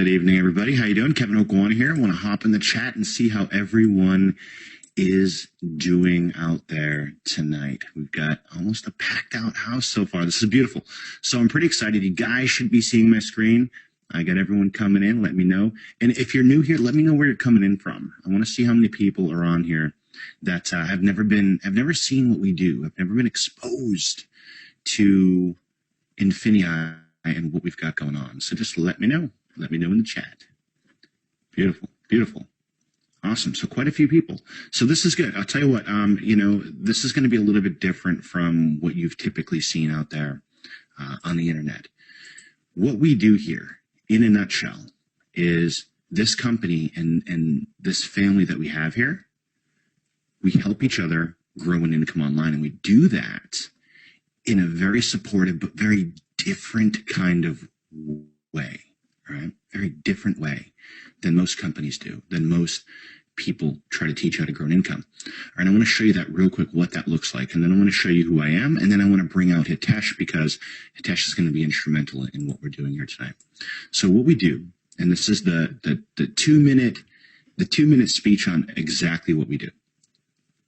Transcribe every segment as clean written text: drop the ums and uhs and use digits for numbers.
Good evening, everybody. How you doing? Kevin Okwana here. I want to hop in the chat and see how everyone is doing out there tonight. We've got almost a packed out house so far. This is beautiful. So I'm pretty excited. You guys should be seeing my screen. I got everyone coming in. Let me know. And if you're new here, let me know where you're coming in from. I want to see how many people are on here that have never seen what we do. Have never been exposed to INFINii and what we've got going on. So just let me know. Let me know in the chat. Beautiful, beautiful. Awesome. So quite a few people. So this is good. I'll tell you what, this is going to be a little bit different from what you've typically seen out there on the internet. What we do here, in a nutshell, is this company and this family that we have here, we help each other grow an income online. And we do that in a very supportive but very different kind of way. Right? Very different way than most companies do, than most people try to teach how to grow an income. All right, I want to show you that real quick, what that looks like. And then I want to show you who I am. And then I want to bring out Hitesh, because Hitesh is going to be instrumental in what we're doing here tonight. So what we do, and this is the 2-minute speech on exactly what we do.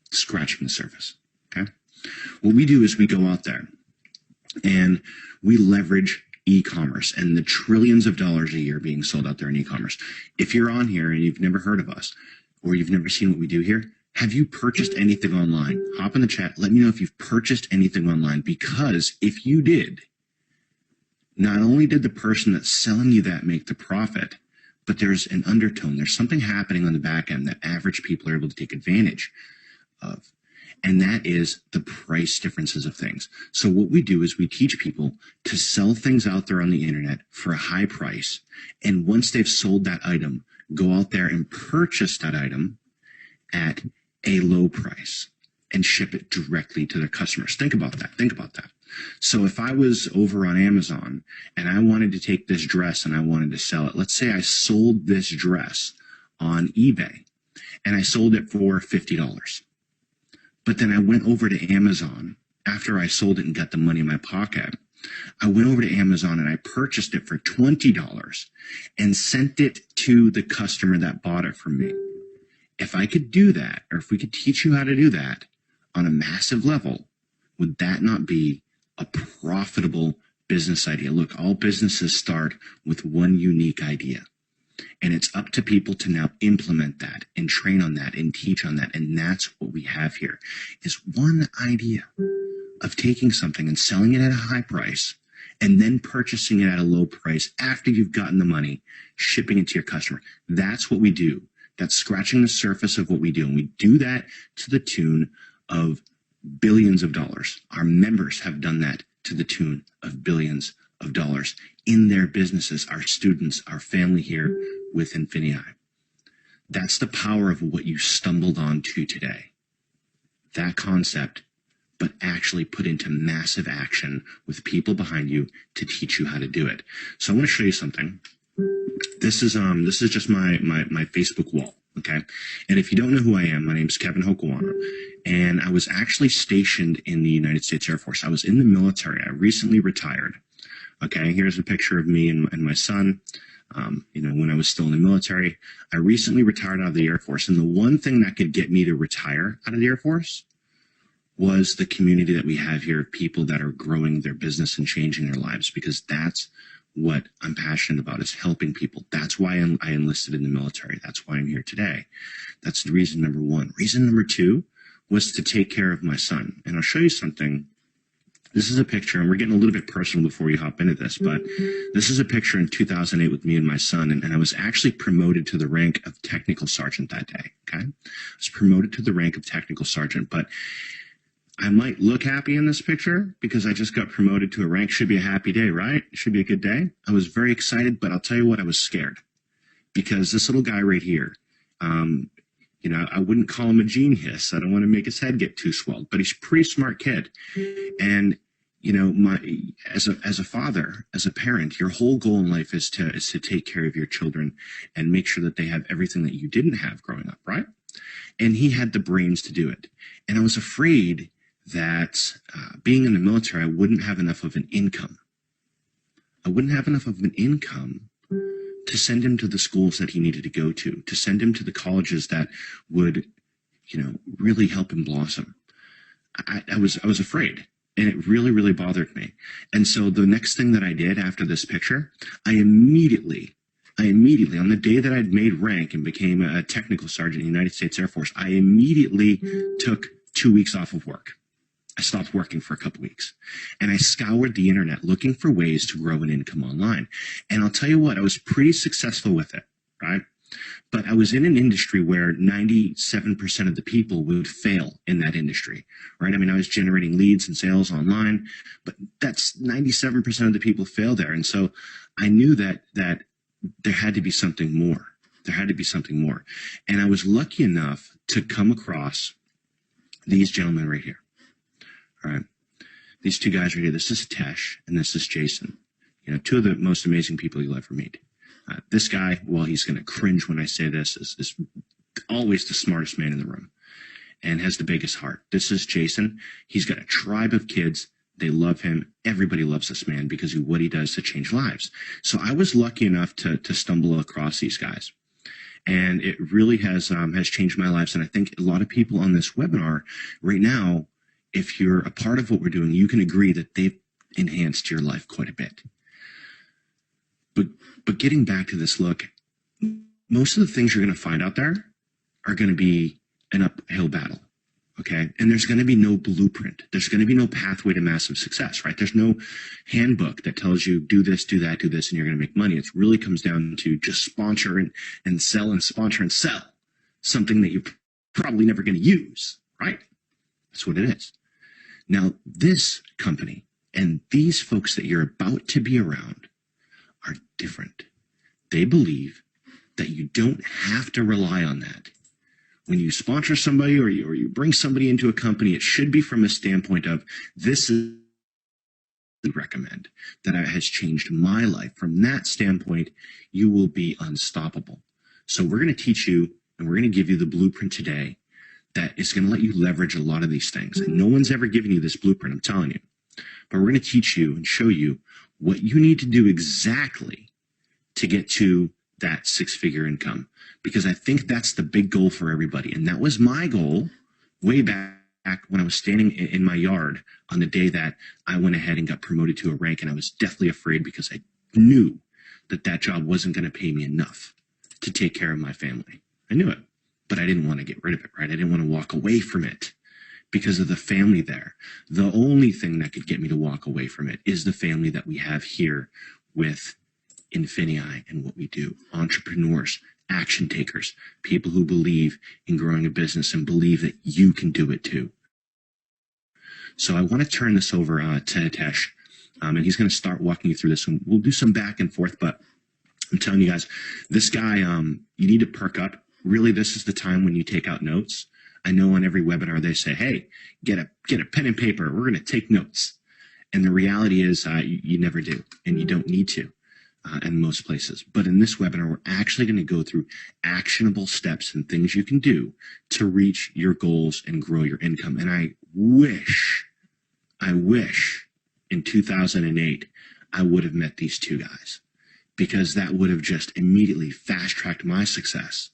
Scratching the surface. Okay. What we do is we go out there and we leverage e-commerce and the trillions of dollars a year being sold out there in e-commerce. If you're on here and you've never heard of us or you've never seen what we do here, have you purchased anything online? Hop in the chat. Let me know if you've purchased anything online, because if you did, not only did the person that's selling you that make the profit, but there's an undertone. There's something happening on the back end that average people are able to take advantage of. And that is the price differences of things. So what we do is we teach people to sell things out there on the internet for a high price. And once they've sold that item, go out there and purchase that item at a low price and ship it directly to their customers. Think about that. Think about that. So if I was over on Amazon and I wanted to take this dress and I wanted to sell it, let's say I sold this dress on eBay and I sold it for $50. But then I went over to Amazon after I sold it and got the money in my pocket. I went over to Amazon and I purchased it for $20 and sent it to the customer that bought it from me. If I could do that, or if we could teach you how to do that on a massive level, would that not be a profitable business idea? Look, all businesses start with one unique idea. And it's up to people to now implement that and train on that and teach on that. And that's what we have here, is one idea of taking something and selling it at a high price and then purchasing it at a low price after you've gotten the money, shipping it to your customer. That's what we do. That's scratching the surface of what we do. And we do that to the tune of billions of dollars. Our members have done that to the tune of billions of dollars in their businesses, our students, our family here with INFINii. That's the power of what you stumbled onto today. That concept, but actually put into massive action with people behind you to teach you how to do it. So I want to show you something. This is just my Facebook wall. Okay. And if you don't know who I am, my name is Kevin Okwana, and I was actually stationed in the United States Air Force. I was in the military. I recently retired. Okay, here's a picture of me and my son, when I was still in the military. I recently retired out of the Air Force, and the one thing that could get me to retire out of the Air Force was the community that we have here of people that are growing their business and changing their lives, because that's what I'm passionate about, is helping people. That's why I enlisted in the military. That's why I'm here today. That's the reason number one. Reason number two was to take care of my son. And I'll show you something. This is a picture, and we're getting a little bit personal before we hop into this, but this is a picture in 2008 with me and my son, and I was actually promoted to the rank of technical sergeant that day, okay? I was promoted to the rank of technical sergeant, but I might look happy in this picture because I just got promoted to a rank. Should be a happy day, right? It should be a good day. I was very excited, but I'll tell you what, I was scared, because this little guy right here, I wouldn't call him a genius. I don't want to make his head get too swelled, but he's a pretty smart kid. And, as a father, as a parent, your whole goal in life is to take care of your children and make sure that they have everything that you didn't have growing up, right? And he had the brains to do it. And I was afraid that being in the military, I wouldn't have enough of an income. I wouldn't have enough of an income to send him to the schools that he needed to go to send him to the colleges that would, really help him blossom. I was afraid, and it really, really bothered me. And so the next thing that I did after this picture, I immediately, on the day that I'd made rank and became a technical sergeant in the United States Air Force, I immediately took 2 weeks off of work. I stopped working for a couple weeks, and I scoured the internet looking for ways to grow an income online. And I'll tell you what, I was pretty successful with it, right? But I was in an industry where 97% of the people would fail in that industry, right? I mean, I was generating leads and sales online, but that's 97% of the people fail there. And so I knew that there had to be something more. There had to be something more. And I was lucky enough to come across these gentlemen right here. All right. These two guys right here. This is Tesh and this is Jason. Two of the most amazing people you'll ever meet. This guy, well, he's going to cringe when I say this, is always the smartest man in the room and has the biggest heart. This is Jason. He's got a tribe of kids. They love him. Everybody loves this man because of what he does to change lives. So I was lucky enough to stumble across these guys. And it really has changed my life. And I think a lot of people on this webinar right now, if you're a part of what we're doing, you can agree that they've enhanced your life quite a bit. But getting back to this look, most of the things you're going to find out there are going to be an uphill battle, okay? And there's going to be no blueprint. There's going to be no pathway to massive success, right? There's no handbook that tells you do this, do that, do this, and you're going to make money. It really comes down to just sponsor and sell and sponsor and sell something that you're probably never going to use, right? That's what it is. Now, this company and these folks that you're about to be around are different. They believe that you don't have to rely on that. When you sponsor somebody or you bring somebody into a company, it should be from a standpoint of this is recommend that has changed my life. From that standpoint, you will be unstoppable. So we're going to teach you and we're going to give you the blueprint today that is going to let you leverage a lot of these things. And no one's ever given you this blueprint, I'm telling you. But we're going to teach you and show you what you need to do exactly to get to that six-figure income. Because I think that's the big goal for everybody. And that was my goal way back when I was standing in my yard on the day that I went ahead and got promoted to a rank. And I was deathly afraid because I knew that job wasn't going to pay me enough to take care of my family. I knew it, but I didn't want to get rid of it, right? I didn't want to walk away from it because of the family there. The only thing that could get me to walk away from it is the family that we have here with INFINii and what we do. Entrepreneurs, action takers, people who believe in growing a business and believe that you can do it too. So I want to turn this over to Hitesh, and he's going to start walking you through this. And we'll do some back and forth, but I'm telling you guys, this guy, you need to perk up. Really, this is the time when you take out notes. I know on every webinar they say, hey, get a pen and paper. We're going to take notes. And the reality is you never do, and you don't need to in most places. But in this webinar, we're actually going to go through actionable steps and things you can do to reach your goals and grow your income. And I wish in 2008 I would have met these two guys, because that would have just immediately fast-tracked my success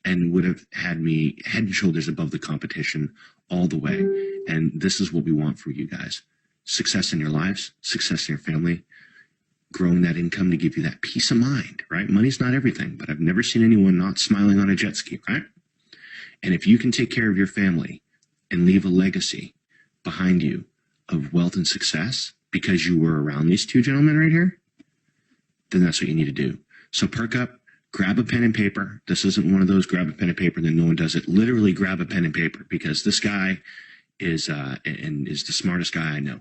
and would have had me head and shoulders above the competition all the way. And this is what we want for you guys. Success in your lives, success in your family, growing that income to give you that peace of mind, right? Money's not everything, but I've never seen anyone not smiling on a jet ski, right? And if you can take care of your family and leave a legacy behind you of wealth and success because you were around these two gentlemen right here, then that's what you need to do. So perk up, grab a pen and paper. This isn't one of those grab a pen and paper, then no one does it. Literally grab a pen and paper, because this guy is the smartest guy I know.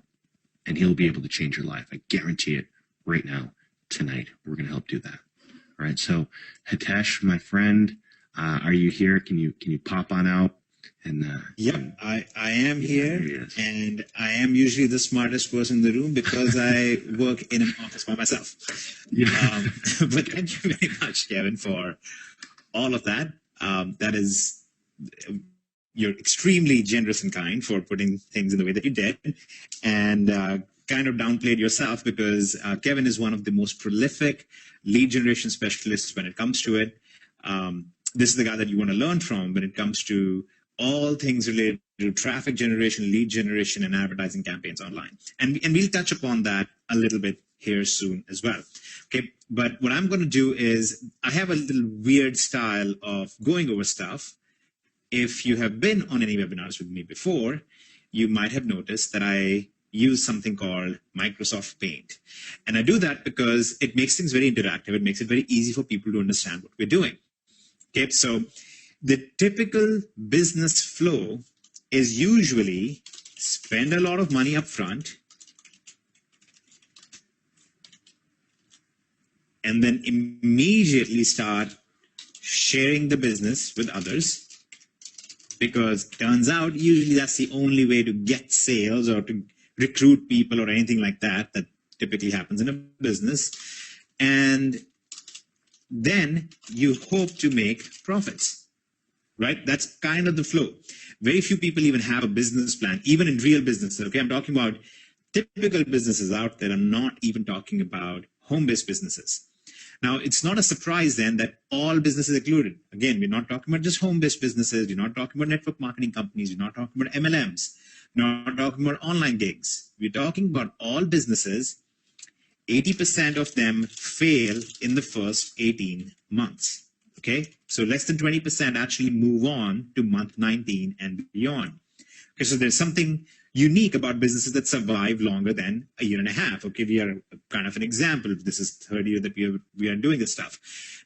And he'll be able to change your life. I guarantee it right now, tonight. We're going to help do that. All right. So Hitesh, my friend, are you here? Can you pop on out? And yep, I am here, and I am usually the smartest person in the room because I work in an office by myself. Yeah. But thank you very much, Kevin, for all of that. That is, you're extremely generous and kind for putting things in the way that you did. And kind of downplayed yourself because Kevin is one of the most prolific lead generation specialists when it comes to it. This is the guy that you want to learn from when it comes to all things related to traffic generation, lead generation, and advertising campaigns online. And we'll touch upon that a little bit here soon as well. Okay, but what I'm going to do is I have a little weird style of going over stuff. If you have been on any webinars with me before, you might have noticed that I use something called Microsoft Paint. And I do that because it makes things very interactive. It makes it very easy for people to understand what we're doing. Okay, so the typical business flow is usually spend a lot of money up front and then immediately start sharing the business with others, because it turns out usually that's the only way to get sales or to recruit people or anything like that that typically happens in a business. And then you hope to make profits, right? That's kind of the flow. Very few people even have a business plan, even in real businesses. Okay, I'm talking about typical businesses out there. I'm not even talking about home-based businesses. Now, it's not a surprise then that all businesses are included. Again, we're not talking about just home-based businesses. We're not talking about network marketing companies. We're not talking about MLMs. We're not talking about online gigs. We're talking about all businesses. 80% of them fail in the first 18 months. Okay, so less than 20% actually move on to month 19 and beyond. Okay, so there's something unique about businesses that survive longer than a year and a half. Okay, we are kind of an example. This is the third year that we are doing this stuff.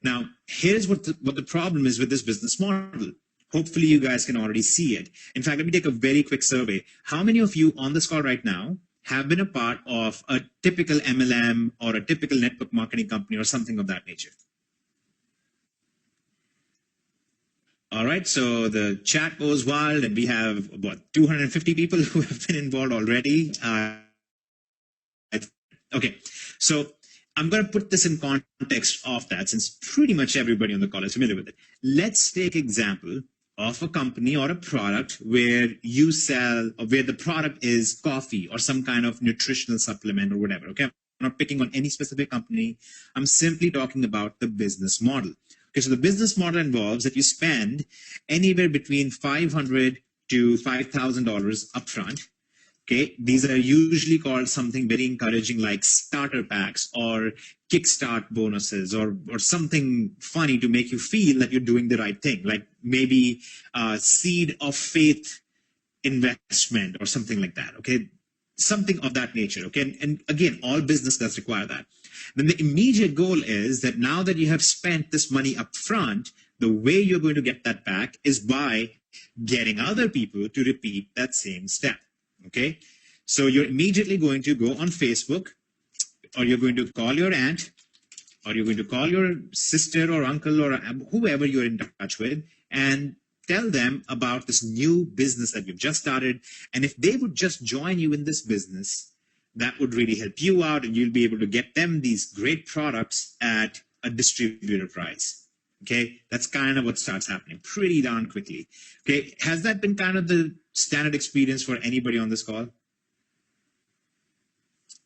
Now, here's what the problem is with this business model. Hopefully, you guys can already see it. In fact, let me take a very quick survey. How many of you on this call right now have been a part of a typical MLM or a typical network marketing company or something of that nature? All right, so the chat goes wild, and we have about 250 people who have been involved already. Okay, so I'm going to put this in context of that, since pretty much everybody on the call is familiar with it. Let's take example of a company or a product where you sell, or where the product is coffee or some kind of nutritional supplement or whatever. Okay, I'm not picking on any specific company. I'm simply talking about the business model. Okay, so the business model involves that you spend anywhere between $500 to $5,000 upfront. Okay, these are usually called something very encouraging like starter packs or kickstart bonuses or something funny to make you feel that you're doing the right thing, like maybe seed of faith investment or something like that. Okay, something of that nature. Okay, and again, all business does require that. Then the immediate goal is that now that you have spent this money up front, the way you're going to get that back is by getting other people to repeat that same step. Okay, so you're immediately going to go on Facebook, or you're going to call your aunt, or you're going to call your sister or uncle or whoever you're in touch with and tell them about this new business that you've just started. And if they would just join you in this business, that would really help you out, and you'll be able to get them these great products at a distributor price. Okay, that's kind of what starts happening pretty darn quickly. Okay, has that been kind of the standard experience for anybody on this call?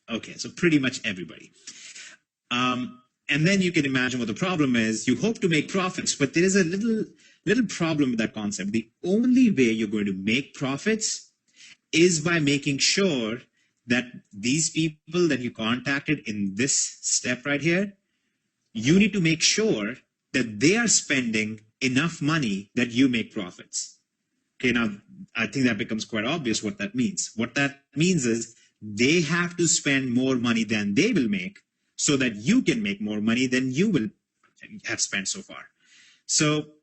Okay, so pretty much everybody. And then you can imagine what the problem is. You hope to make profits, but there is a little problem with that concept. The only way you're going to make profits is by making sure that these people that you contacted in this step right here, you need to make sure that they are spending enough money that you make profits. Okay, now I think that becomes quite obvious what that means. What that means is they have to spend more money than they will make so that you can make more money than you will have spent so far. So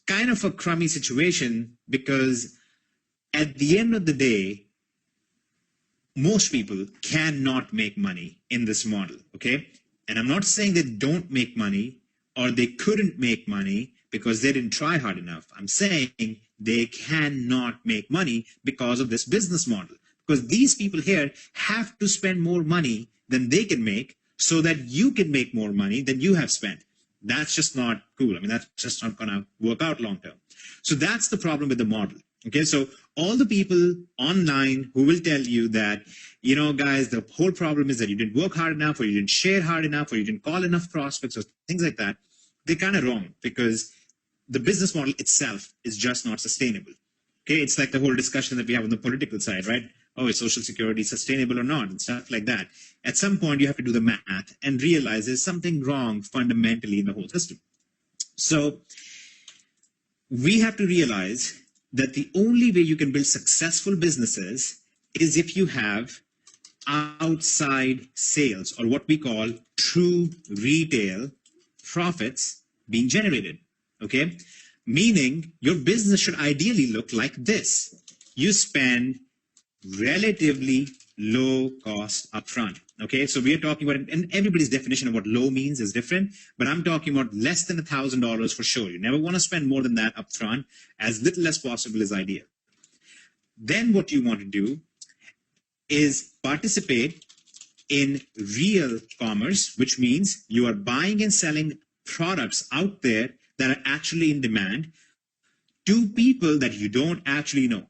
kind of a crummy situation, because at the end of the day, most people cannot make money in this model, okay? And I'm not saying they don't make money or they couldn't make money because they didn't try hard enough. I'm saying they cannot make money because of this business model. Because these people here have to spend more money than they can make so that you can make more money than you have spent. That's just not cool. I mean, that's just not going to work out long term. So that's the problem with the model. Okay, so all the people online who will tell you that, you know, guys, the whole problem is that you didn't work hard enough, or you didn't share hard enough, or you didn't call enough prospects, or things like that, they're kind of wrong, because the business model itself is just not sustainable. Okay, it's like the whole discussion that we have on the political side, right? Oh, is Social Security sustainable or not, and stuff like that. At some point, you have to do the math and realize there's something wrong fundamentally in the whole system. So we have to realize that the only way you can build successful businesses is if you have outside sales, or what we call true retail profits being generated. Okay, meaning your business should ideally look like this. You spend relatively low cost upfront. Okay, so we are talking about, and everybody's definition of what low means is different, but I'm talking about less than $1,000 for sure. You never want to spend more than that upfront. As little as possible is ideal. Then what you want to do is participate in real commerce, which means you are buying and selling products out there that are actually in demand to people that you don't actually know.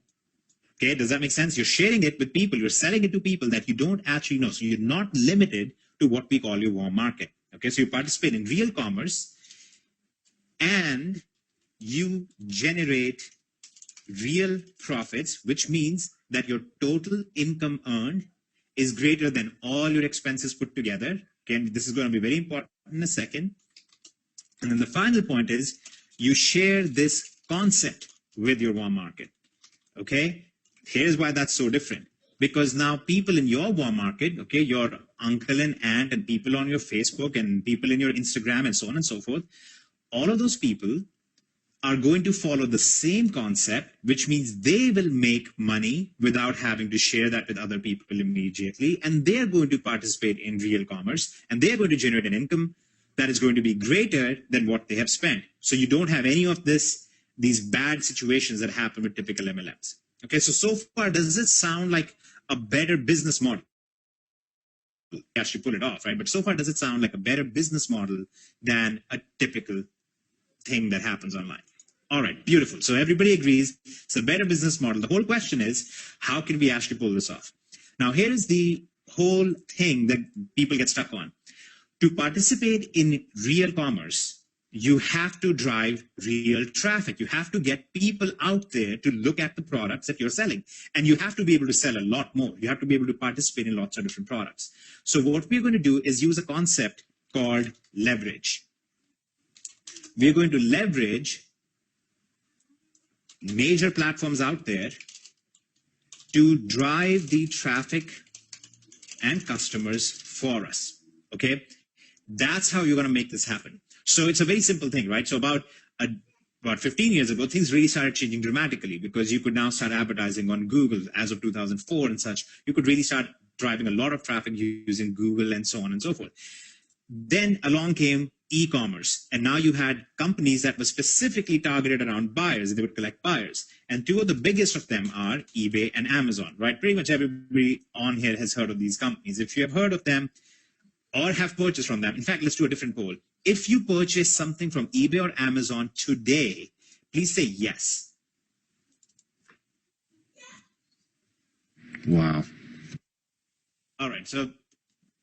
Okay, does that make sense? You're sharing it with people, you're selling it to people that you don't actually know. So you're not limited to what we call your warm market. Okay, so you participate in real commerce and you generate real profits, which means that your total income earned is greater than all your expenses put together. Okay, and this is going to be very important in a second. And then the final point is you share this concept with your warm market. Okay, here's why that's so different. Because now people in your warm market, okay, your uncle and aunt and people on your Facebook and people in your Instagram and so on and so forth, all of those people are going to follow the same concept, which means they will make money without having to share that with other people immediately. And they're going to participate in real commerce, and they're going to generate an income that is going to be greater than what they have spent. So you don't have any of these bad situations that happen with typical MLMs. Okay, so far, does it sound like a better business model? You actually pull it off, right? But so far, does it sound like a better business model than a typical thing that happens online? All right, beautiful. So everybody agrees it's a better business model. The whole question is, how can we actually pull this off? Now, here is the whole thing that people get stuck on. To participate in real commerce, you have to drive real traffic. You have to get people out there to look at the products that you're selling. And you have to be able to sell a lot more. You have to be able to participate in lots of different products. So what we're going to do is use a concept called leverage. We're going to leverage major platforms out there to drive the traffic and customers for us. Okay? That's how you're going to make this happen. So it's a very simple thing, right? So about 15 years ago, things really started changing dramatically because you could now start advertising on Google as of 2004 and such. You could really start driving a lot of traffic using Google and so on and so forth. Then along came e-commerce, and now you had companies that were specifically targeted around buyers. They would collect buyers. And two of the biggest of them are eBay and Amazon, right? Pretty much everybody on here has heard of these companies. If you have heard of them or have purchased from them, in fact, let's do a different poll. If you purchase something from eBay or Amazon today, please say yes. Wow. All right, so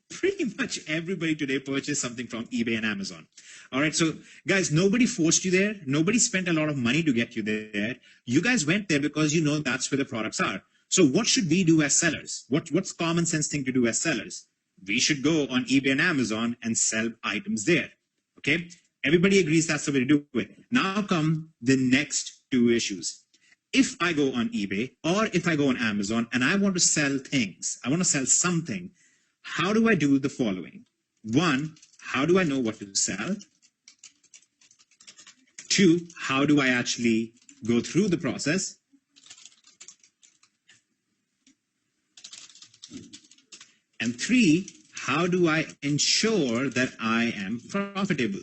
pretty much everybody today purchased something from eBay and Amazon. All right, so guys, nobody forced you there. Nobody spent a lot of money to get you there. You guys went there because you know that's where the products are. So what should we do as sellers? What's common sense thing to do as sellers? We should go on eBay and Amazon and sell items there. Okay, everybody agrees that's the way to do it. Now come the next two issues. If I go on eBay or if I go on Amazon and I want to sell things, I want to sell something, how do I do the following? One, how do I know what to sell? Two, how do I actually go through the process? And three, how do I ensure that I am profitable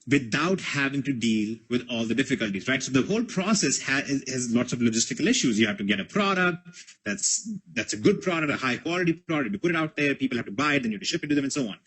without having to deal with all the difficulties, right? So the whole process has lots of logistical issues. You have to get a product that's a good product, a high quality product. You put it out there, people have to buy it, then you have to ship it to them and so on.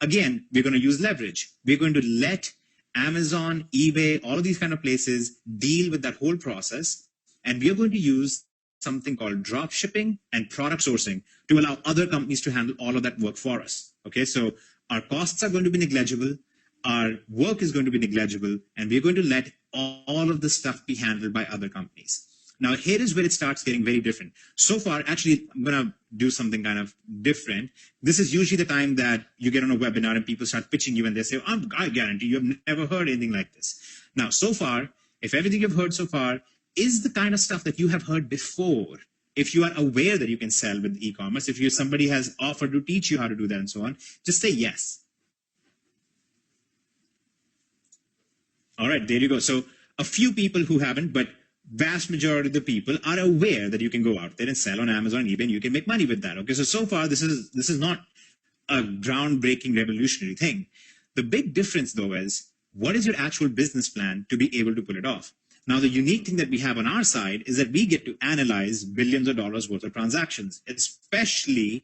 Again, we're going to use leverage. We're going to let Amazon, eBay, all of these kind of places deal with that whole process. And we are going to use something called drop shipping and product sourcing to allow other companies to handle all of that work for us. Okay, so our costs are going to be negligible, our work is going to be negligible, and we're going to let all of the stuff be handled by other companies. Now, here is where it starts getting very different. So far, actually, I'm going to do something kind of different. This is usually the time that you get on a webinar and people start pitching you and they say, I guarantee you have never heard anything like this. Now, so far, if everything you've heard so far is the kind of stuff that you have heard before, if you are aware that you can sell with e-commerce, if somebody has offered to teach you how to do that and so on, just say yes. All right, there you go. So a few people who haven't, but vast majority of the people are aware that you can go out there and sell on Amazon and eBay and you can make money with that. Okay, so far this is not a groundbreaking revolutionary thing. The big difference though is, what is your actual business plan to be able to pull it off? Now, the unique thing that we have on our side is that we get to analyze billions of dollars worth of transactions, especially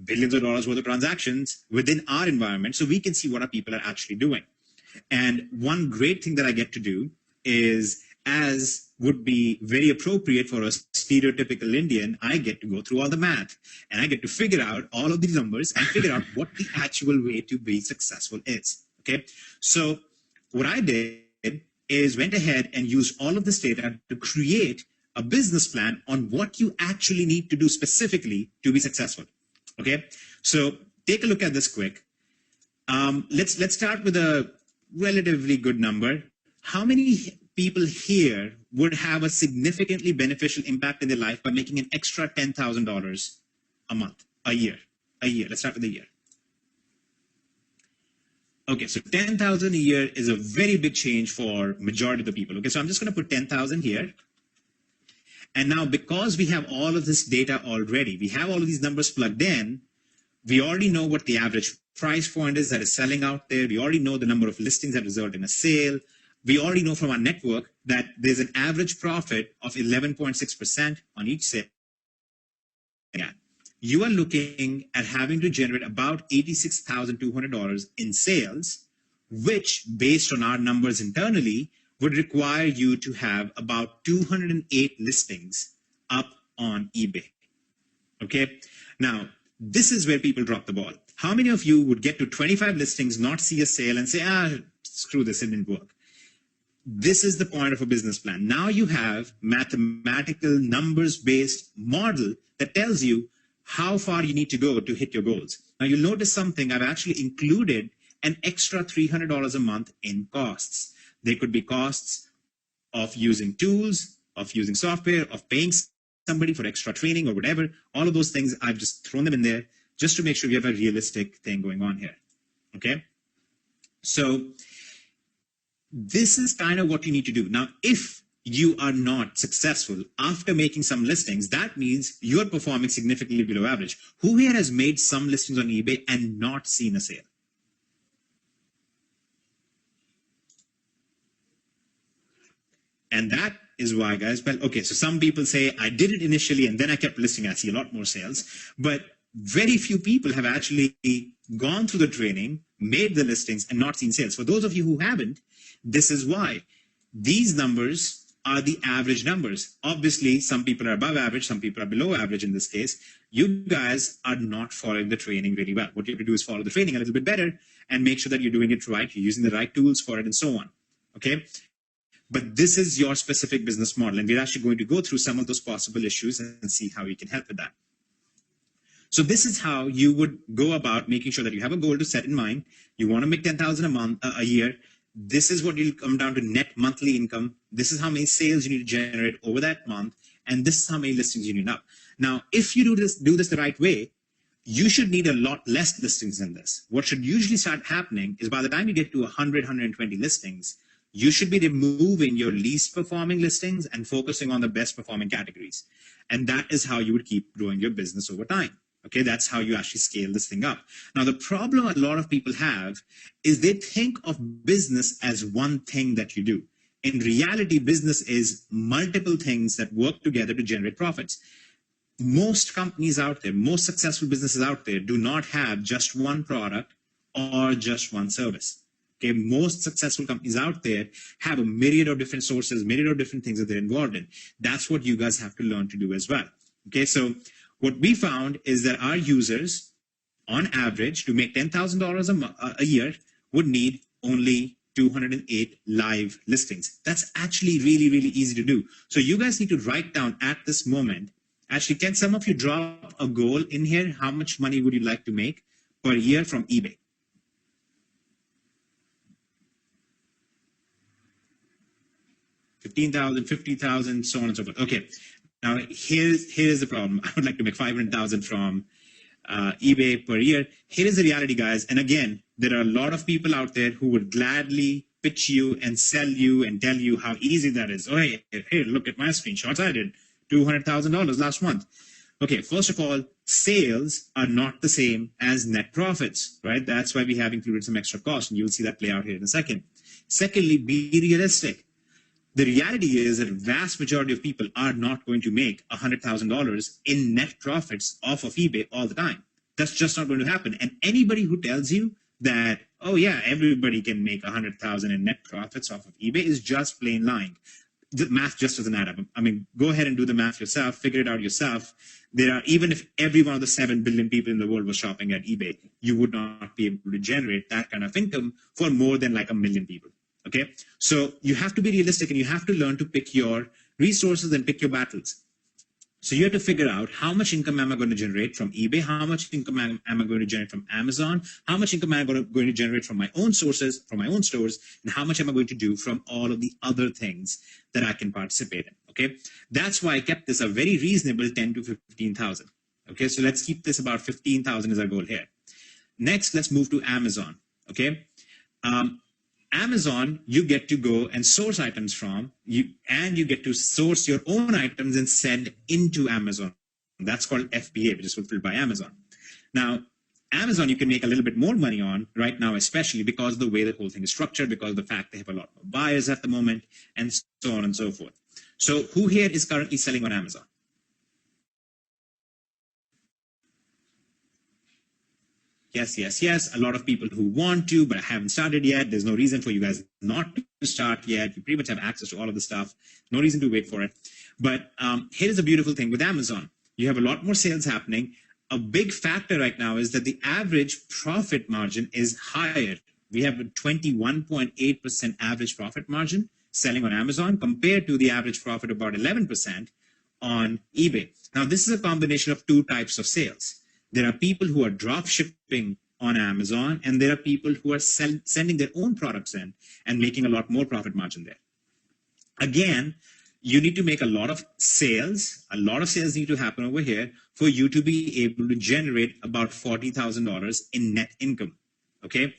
billions of dollars worth of transactions within our environment, so we can see what our people are actually doing. And one great thing that I get to do is, as would be very appropriate for a stereotypical Indian, I get to go through all the math and I get to figure out all of these numbers and figure out what the actual way to be successful is. Okay, so what I did is went ahead and used all of this data to create a business plan on what you actually need to do specifically to be successful. Okay, so take a look at this quick. Let's start with a relatively good number. How many people here would have a significantly beneficial impact in their life by making an extra $10,000 a month, a year? Let's start with a year. Okay, so 10,000 a year is a very big change for majority of the people. Okay, so I'm just going to put 10,000 here. And now, because we have all of this data already, we have all of these numbers plugged in, we already know what the average price point is that is selling out there. We already know the number of listings that result in a sale. We already know from our network that there's an average profit of 11.6% on each sale. Yeah. You are looking at having to generate about $86,200 in sales, which, based on our numbers internally, would require you to have about 208 listings up on eBay. Okay, now this is where people drop the ball. How many of you would get to 25 listings, not see a sale, and say, screw this, it didn't work? This is the point of a business plan. Now you have mathematical, numbers-based model that tells you how far you need to go to hit your goals. Now you'll notice something. I've actually included an extra $300 a month in costs. There could be costs of using tools, of using software, of paying somebody for extra training or whatever. All of those things, I've just thrown them in there just to make sure we have a realistic thing going on here. Okay? So this is kind of what you need to do. Now, if you are not successful after making some listings, that means you're performing significantly below average. Who here has made some listings on eBay and not seen a sale? And that is why, guys, well, okay, so some people say, I did it initially and then I kept listing, I see a lot more sales. But very few people have actually gone through the training, made the listings, and not seen sales. For those of you who haven't, this is why. These numbers are the average numbers. Obviously, some people are above average, some people are below average in this case. You guys are not following the training really well. What you have to do is follow the training a little bit better and make sure that you're doing it right, you're using the right tools for it, and so on. Okay? But this is your specific business model, and we're actually going to go through some of those possible issues and see how we can help with that. So this is how you would go about making sure that you have a goal to set in mind. You want to make 10,000 a month, a year. This is what you'll come down to net monthly income. This is how many sales you need to generate over that month, and this is how many listings you need up. Now, if you do this the right way, you should need a lot less listings than this. What should usually start happening is by the time you get to 100, 120 listings, you should be removing your least performing listings and focusing on the best performing categories. And that is how you would keep growing your business over time. Okay, that's how you actually scale this thing up. Now, the problem a lot of people have is they think of business as one thing that you do. In reality, business is multiple things that work together to generate profits. Most companies out there, most successful businesses out there do not have just one product or just one service. Okay, most successful companies out there have a myriad of different sources, myriad of different things that they're involved in. That's what you guys have to learn to do as well. Okay, so what we found is that our users, on average, to make $10,000 a year, would need only 208 live listings. That's actually really, really easy to do. So you guys need to write down at this moment. Actually, can some of you drop a goal in here? How much money would you like to make per year from eBay? 15,000, 50,000, so on and so forth. Okay, now here's the problem. I would like to make 500,000 from eBay per year. Here is the reality, guys. And again, there are a lot of people out there who would gladly pitch you and sell you and tell you how easy that is. Oh, hey, look at my screenshots. I did $200,000 last month. Okay, first of all, sales are not the same as net profits, right? That's why we have included some extra cost, and you'll see that play out here in a second. Secondly, be realistic. The reality is that a vast majority of people are not going to make $100,000 in net profits off of eBay all the time. That's just not going to happen. And anybody who tells you that, oh yeah, everybody can make $100,000 in net profits off of eBay is just plain lying. The math just doesn't add up. I mean, go ahead and do the math yourself, figure it out yourself. Even if every one of the 7 billion people in the world was shopping at eBay, you would not be able to generate that kind of income for more than like 1 million people. Okay, so you have to be realistic and you have to learn to pick your resources and pick your battles. So you have to figure out how much income am I going to generate from eBay, how much income am I going to generate from Amazon, how much income am I going to generate from my own sources, from my own stores, and how much am I going to do from all of the other things that I can participate in. Okay, that's why I kept this a very reasonable 10 to 15,000. Okay, so let's keep this about 15,000 as our goal here. Next, let's move to Amazon. Okay. Amazon, you get to go and source items from, and you get to source your own items and send into Amazon. That's called FBA, which is fulfilled by Amazon. Now, Amazon, you can make a little bit more money on right now, especially because of the way the whole thing is structured, because of the fact they have a lot more buyers at the moment, and so on and so forth. So who here is currently selling on Amazon? Yes, yes, yes. A lot of people who want to, but haven't started yet. There's no reason for you guys not to start yet. You pretty much have access to all of the stuff. No reason to wait for it. But here's the beautiful thing with Amazon. You have a lot more sales happening. A big factor right now is that the average profit margin is higher. We have a 21.8% average profit margin selling on Amazon compared to the average profit about 11% on eBay. Now, this is a combination of two types of sales. There are people who are drop shipping on Amazon, and there are people who are sending their own products in and making a lot more profit margin there. Again, you need to make a lot of sales. A lot of sales need to happen over here for you to be able to generate about $40,000 in net income. Okay?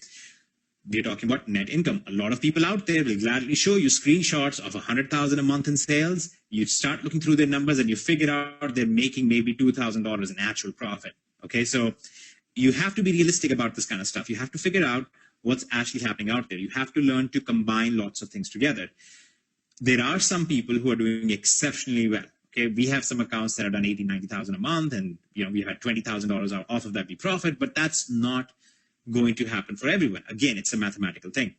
We're talking about net income. A lot of people out there will gladly show you screenshots of $100,000 a month in sales. You start looking through their numbers and you figure out they're making maybe $2,000 in actual profit. Okay, so you have to be realistic about this kind of stuff. You have to figure out what's actually happening out there. You have to learn to combine lots of things together. There are some people who are doing exceptionally well. Okay, we have some accounts that have done $80,000, $90,000 a month, and we had $20,000 off of that be profit, but that's not going to happen for everyone. Again, it's a mathematical thing.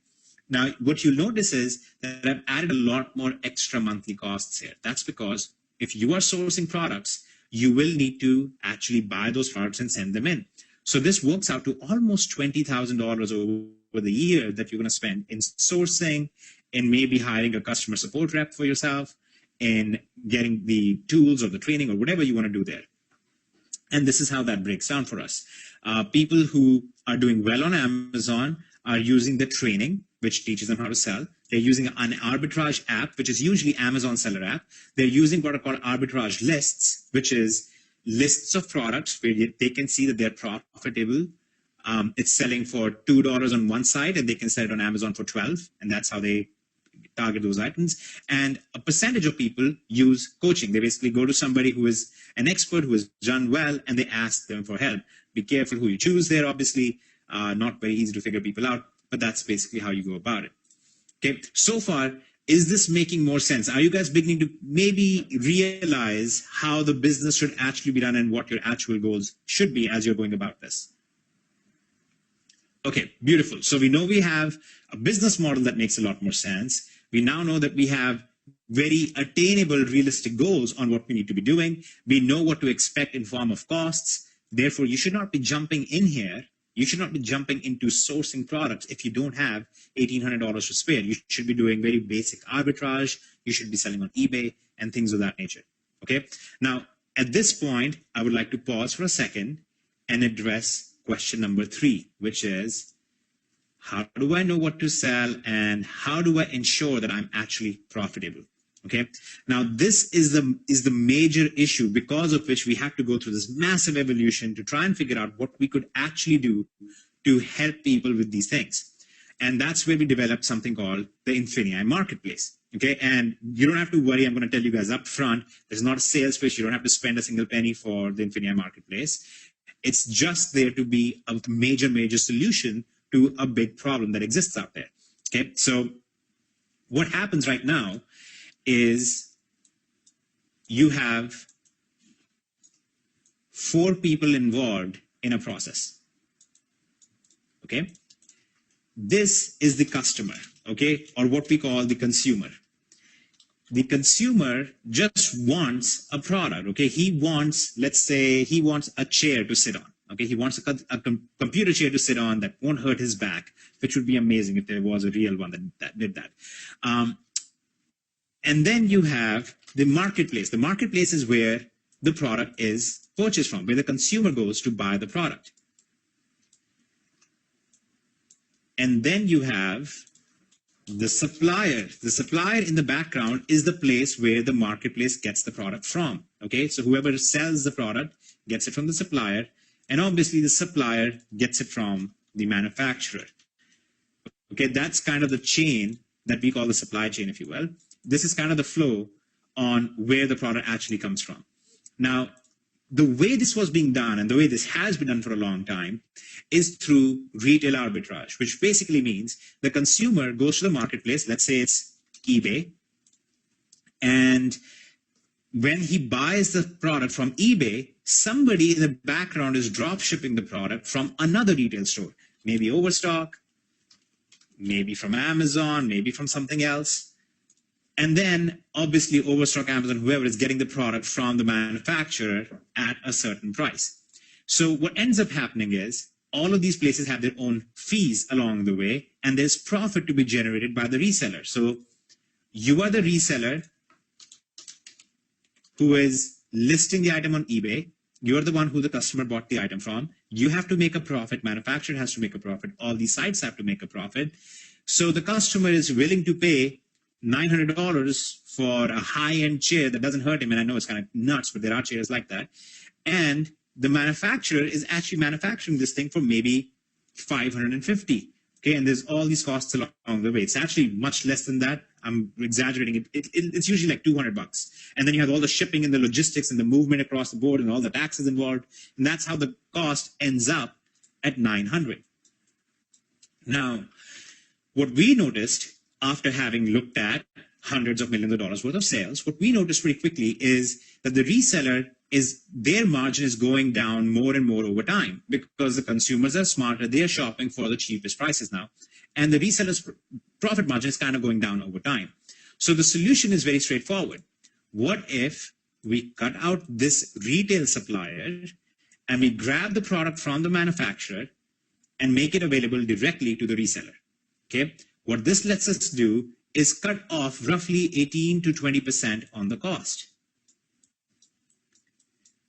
Now, what you'll notice is that I've added a lot more extra monthly costs here. That's because if you are sourcing products, you will need to actually buy those products and send them in. So this works out to almost $20,000 over the year that you're going to spend in sourcing, in maybe hiring a customer support rep for yourself, in getting the tools or the training or whatever you want to do there. And this is how that breaks down for us. People who are doing well on Amazon are using the training, which teaches them how to sell. They're using an arbitrage app, which is usually Amazon seller app. They're using what are called arbitrage lists, which is lists of products where they can see that they're profitable. It's selling for $2 on one side, and they can sell it on Amazon for $12, and that's how they target those items. And a percentage of people use coaching. They basically go to somebody who is an expert, who has done well, and they ask them for help. Be careful who you choose there, obviously. Not very easy to figure people out, but that's basically how you go about it. Okay, so far, is this making more sense? Are you guys beginning to maybe realize how the business should actually be done and what your actual goals should be as you're going about this? Okay, beautiful. So we know we have a business model that makes a lot more sense. We now know that we have very attainable, realistic goals on what we need to be doing. We know what to expect in form of costs. Therefore, you should not be jumping in here. You should not be jumping into sourcing products if you don't have $1,800 to spare. You should be doing very basic arbitrage. You should be selling on eBay and things of that nature. Okay. Now, at this point, I would like to pause for a second and address question number 3, which is, how do I know what to sell and how do I ensure that I'm actually profitable? Okay. Now, this is the major issue because of which we have to go through this massive evolution to try and figure out what we could actually do to help people with these things. And that's where we developed something called the INFINii marketplace. Okay. And you don't have to worry. I'm going to tell you guys up front, there's not a sales pitch. You don't have to spend a single penny for the INFINii marketplace. It's just there to be a major solution to a big problem that exists out there. Okay. So what happens right now is you have 4 people involved in a process. Okay. This is the customer, okay, or what we call the consumer. The consumer just wants a product, okay. He wants, let's say, he wants a chair to sit on, okay. He wants a computer chair to sit on that won't hurt his back, which would be amazing if there was a real one that did that. And then you have the marketplace. The marketplace is where the product is purchased from, where the consumer goes to buy the product. And then you have the supplier. The supplier in the background is the place where the marketplace gets the product from. Okay, so whoever sells the product gets it from the supplier, and obviously the supplier gets it from the manufacturer. Okay, that's kind of the chain that we call the supply chain, if you will. This is kind of the flow on where the product actually comes from. Now, the way this was being done and the way this has been done for a long time is through retail arbitrage, which basically means the consumer goes to the marketplace, let's say it's eBay, and when he buys the product from eBay, somebody in the background is drop shipping the product from another retail store, maybe Overstock, maybe from Amazon, maybe from something else. And then, obviously, Overstock, Amazon, whoever is getting the product from the manufacturer at a certain price. So what ends up happening is all of these places have their own fees along the way, and there's profit to be generated by the reseller. So you are the reseller who is listing the item on eBay. You're the one who the customer bought the item from. You have to make a profit. Manufacturer has to make a profit. All these sites have to make a profit. So the customer is willing to pay $900 for a high-end chair that doesn't hurt him, and I know it's kind of nuts, but there are chairs like that. And the manufacturer is actually manufacturing this thing for maybe $550. Okay, and there's all these costs along the way. It's actually much less than that. I'm exaggerating it. It's usually like $200. And then you have all the shipping and the logistics and the movement across the board and all the taxes involved. And that's how the cost ends up at $900. Now, what we noticed after having looked at hundreds of millions of dollars worth of sales, what we noticed pretty quickly is that the reseller their margin is going down more and more over time because the consumers are smarter. They are shopping for the cheapest prices now. And the reseller's profit margin is kind of going down over time. So the solution is very straightforward. What if we cut out this retail supplier and we grab the product from the manufacturer and make it available directly to the reseller? Okay. What this lets us do is cut off roughly 18 to 20% on the cost.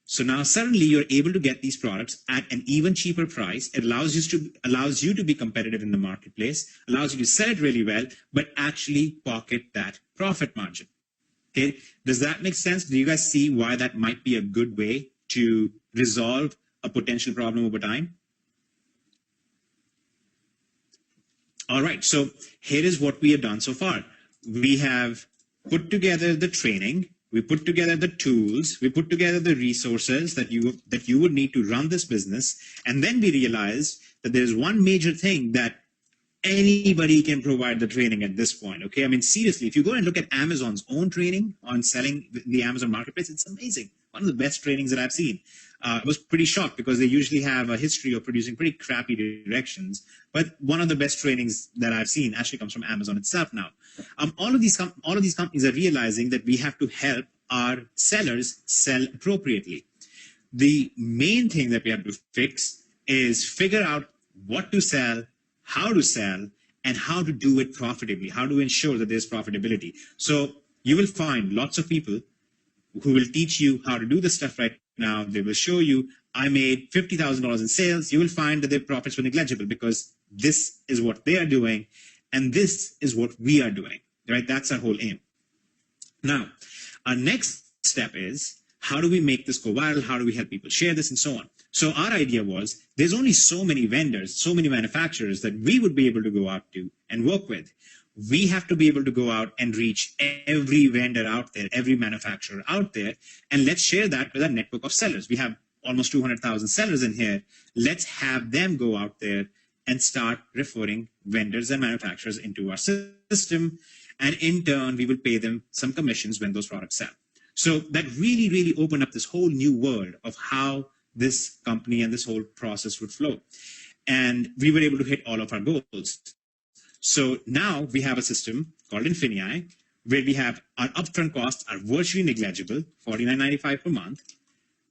So now suddenly you're able to get these products at an even cheaper price. It allows you to be competitive in the marketplace, allows you to sell it really well, but actually pocket that profit margin. Okay, does that make sense? Do you guys see why that might be a good way to resolve a potential problem over time? All right, so here is what we have done so far. We have put together the training, we put together the tools, we put together the resources that you would need to run this business, and then we realized that there's one major thing that anybody can provide the training at this point. Okay, I mean, seriously, if you go and look at Amazon's own training on selling the Amazon marketplace, it's amazing. One of the best trainings that I've seen. I was pretty shocked because they usually have a history of producing pretty crappy directions. But one of the best trainings that I've seen actually comes from Amazon itself now. All of these companies are realizing that we have to help our sellers sell appropriately. The main thing that we have to fix is figure out what to sell, how to sell, and how to do it profitably, how to ensure that there's profitability. So you will find lots of people who will teach you how to do this stuff right now. They will show you, I made $50,000 in sales. You will find that their profits were negligible because this is what they are doing and this is what we are doing, right? That's our whole aim. Now, our next step is, how do we make this go viral? How do we help people share this and so on? So our idea was, there's only so many vendors, so many manufacturers that we would be able to go out to and work with. We have to be able to go out and reach every vendor out there, every manufacturer out there, and let's share that with our network of sellers. We have almost 200,000 sellers in here. Let's have them go out there and start referring vendors and manufacturers into our system. And in turn, we will pay them some commissions when those products sell. So that really, really opened up this whole new world of how this company and this whole process would flow. And we were able to hit all of our goals. So now we have a system called INFINii, where we have our upfront costs are virtually negligible, $49.95 per month.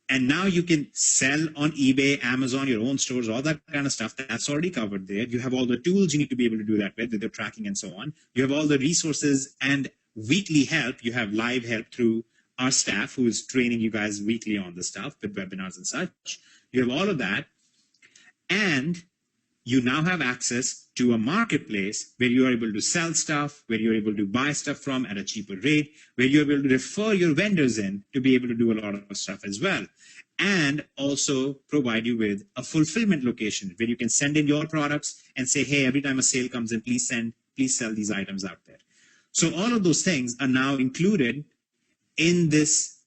And now you can sell on eBay, Amazon, your own stores, all that kind of stuff. That's already covered there. You have all the tools you need to be able to do that with the tracking and so on. You have all the resources and weekly help. You have live help through our staff who is training you guys weekly on this stuff with webinars and such. You have all of that. And you now have access to a marketplace where you are able to sell stuff, where you're able to buy stuff from at a cheaper rate, where you're able to refer your vendors in to be able to do a lot of stuff as well. And also provide you with a fulfillment location where you can send in your products and say, hey, every time a sale comes in, please sell these items out there. So all of those things are now included in this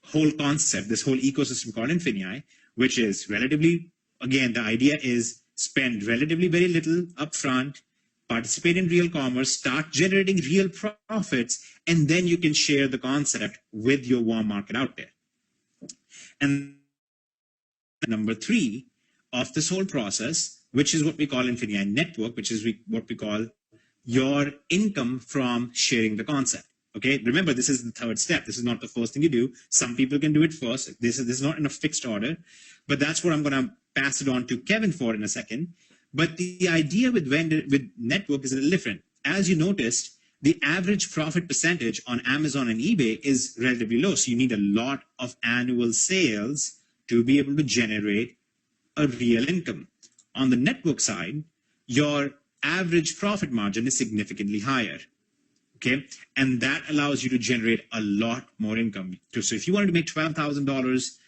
whole concept, this whole ecosystem called INFINii, which is relatively, again, the idea is spend relatively very little upfront, participate in real commerce, start generating real profits, and then you can share the concept with your warm market out there. And number 3 of this whole process, which is what we call INFINii Network, which is what we call your income from sharing the concept. Okay, remember, this is the third step. This is not the first thing you do. Some people can do it first. This is not in a fixed order, but that's what I'm going to pass it on to Kevin for in a second. But the idea with network is a little different. As you noticed, the average profit percentage on Amazon and eBay is relatively low. So you need a lot of annual sales to be able to generate a real income. On the network side, your average profit margin is significantly higher. Okay, and that allows you to generate a lot more income. So if you wanted to make $12,000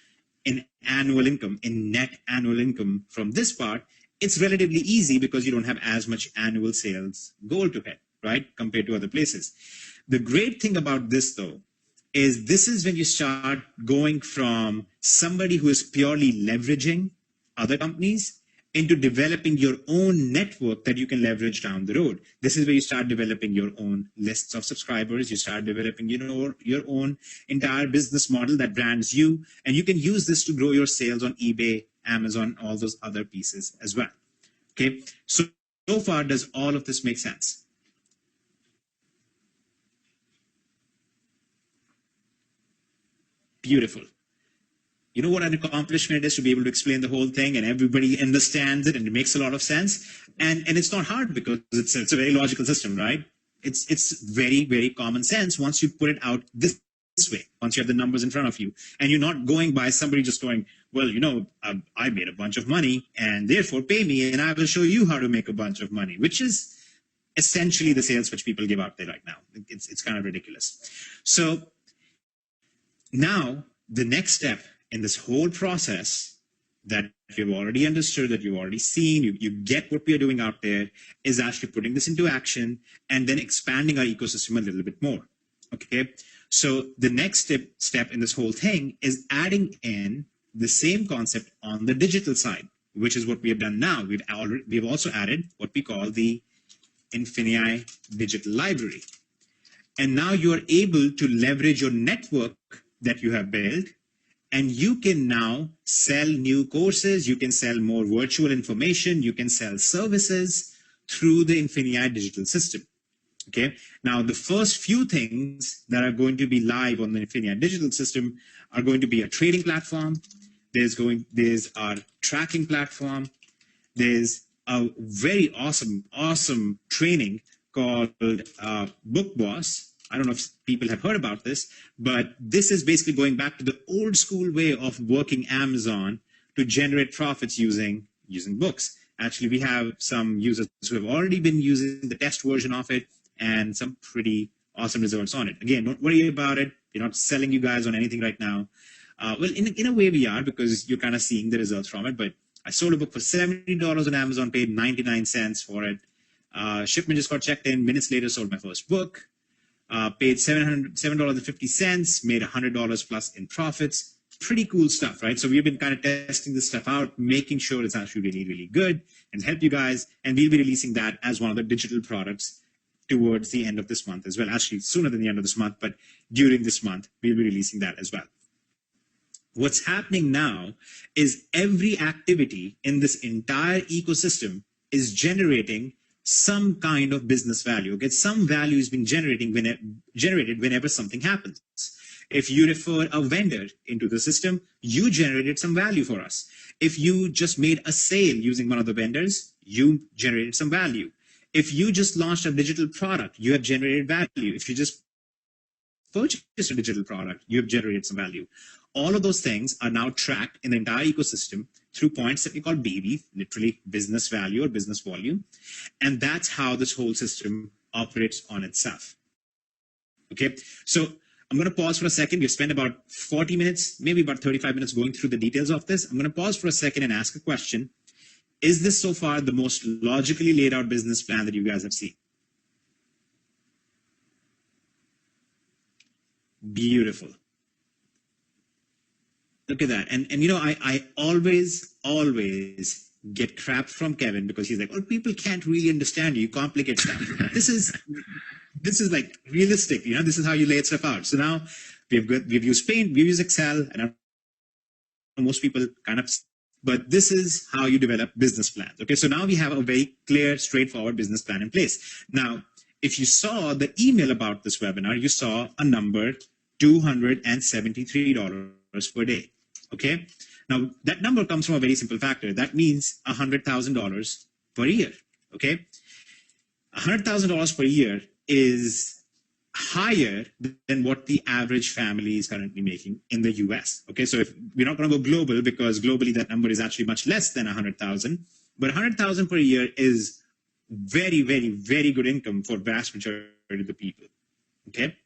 in annual income, in net annual income from this part, it's relatively easy because you don't have as much annual sales goal to hit, right, compared to other places. The great thing about this, though, is this is when you start going from somebody who is purely leveraging other companies into developing your own network that you can leverage down the road. This is where you start developing your own lists of subscribers. You start developing, your own entire business model that brands you, and you can use this to grow your sales on eBay, Amazon, all those other pieces as well. Okay, so far, does all of this make sense? Beautiful. You know what an accomplishment is to be able to explain the whole thing and everybody understands it and it makes a lot of sense. And it's not hard because it's a very logical system, right? It's very, very common sense once you put it out this way, once you have the numbers in front of you. And you're not going by somebody just going, well, I made a bunch of money and therefore pay me and I will show you how to make a bunch of money, which is essentially the sales pitch people give out there right now. It's kind of ridiculous. So now the next step in this whole process that you've already understood, that you've already seen, you get what we are doing out there, is actually putting this into action and then expanding our ecosystem a little bit more. Okay, so the next step in this whole thing is adding in the same concept on the digital side, which is what we have done now. We've also added what we call the INFINii Digital Library. And now you are able to leverage your network that you have built And you can now sell new courses, you can sell more virtual information, you can sell services through the INFINii digital system. Okay. Now, the first few things that are going to be live on the INFINii digital system are going to be a trading platform. There's our tracking platform. There's a very awesome training called Book Boss. I don't know if people have heard about this, but this is basically going back to the old school way of working Amazon to generate profits using books. Actually, we have some users who have already been using the test version of it and some pretty awesome results on it. Again, don't worry about it. We're not selling you guys on anything right now. Well, in a way we are, because you're kind of seeing the results from it. But I sold a book for $70 on Amazon, paid 99 cents for it. Shipment just got checked in. Minutes later, sold my first book. Paid $7.50, made $100 plus in profits. Pretty cool stuff, right? So we've been kind of testing this stuff out, making sure it's actually really, really good and help you guys. And we'll be releasing that as one of the digital products towards the end of this month as well. Actually, sooner than the end of this month, but during this month, we'll be releasing that as well. What's happening now is every activity in this entire ecosystem is generating some kind of business value. Okay, some value is being generated whenever something happens. If you refer a vendor into the system, you generated some value for us. If you just made a sale using one of the vendors, you generated some value. If you just launched a digital product, you have generated value. If you just purchased a digital product, you have generated some value. All of those things are now tracked in the entire ecosystem through points that we call BV, literally business value or business volume. And that's how this whole system operates on itself. Okay, so I'm going to pause for a second. We've spent about 40 minutes, maybe about 35 minutes going through the details of this. I'm going to pause for a second and ask a question. Is this so far the most logically laid out business plan that you guys have seen? Beautiful. Look at that. And you know, I always get crap from Kevin because he's like, well, people can't really understand you. You complicate stuff. This is like realistic. You know, this is how you lay stuff out. So now we've used Paint, we've used Excel, and I know most people kind of, but this is how you develop business plans. Okay, so now we have a very clear, straightforward business plan in place. Now, if you saw the email about this webinar, you saw a number, $273 per day. Okay, now that number comes from a very simple factor. That means $100,000 per year. Okay, $100,000 per year is higher than what the average family is currently making in the US. Okay, so if we're not going to go global, because globally that number is actually much less than 100,000, but 100,000 per year is very, very, very good income for vast majority of the people. Okay.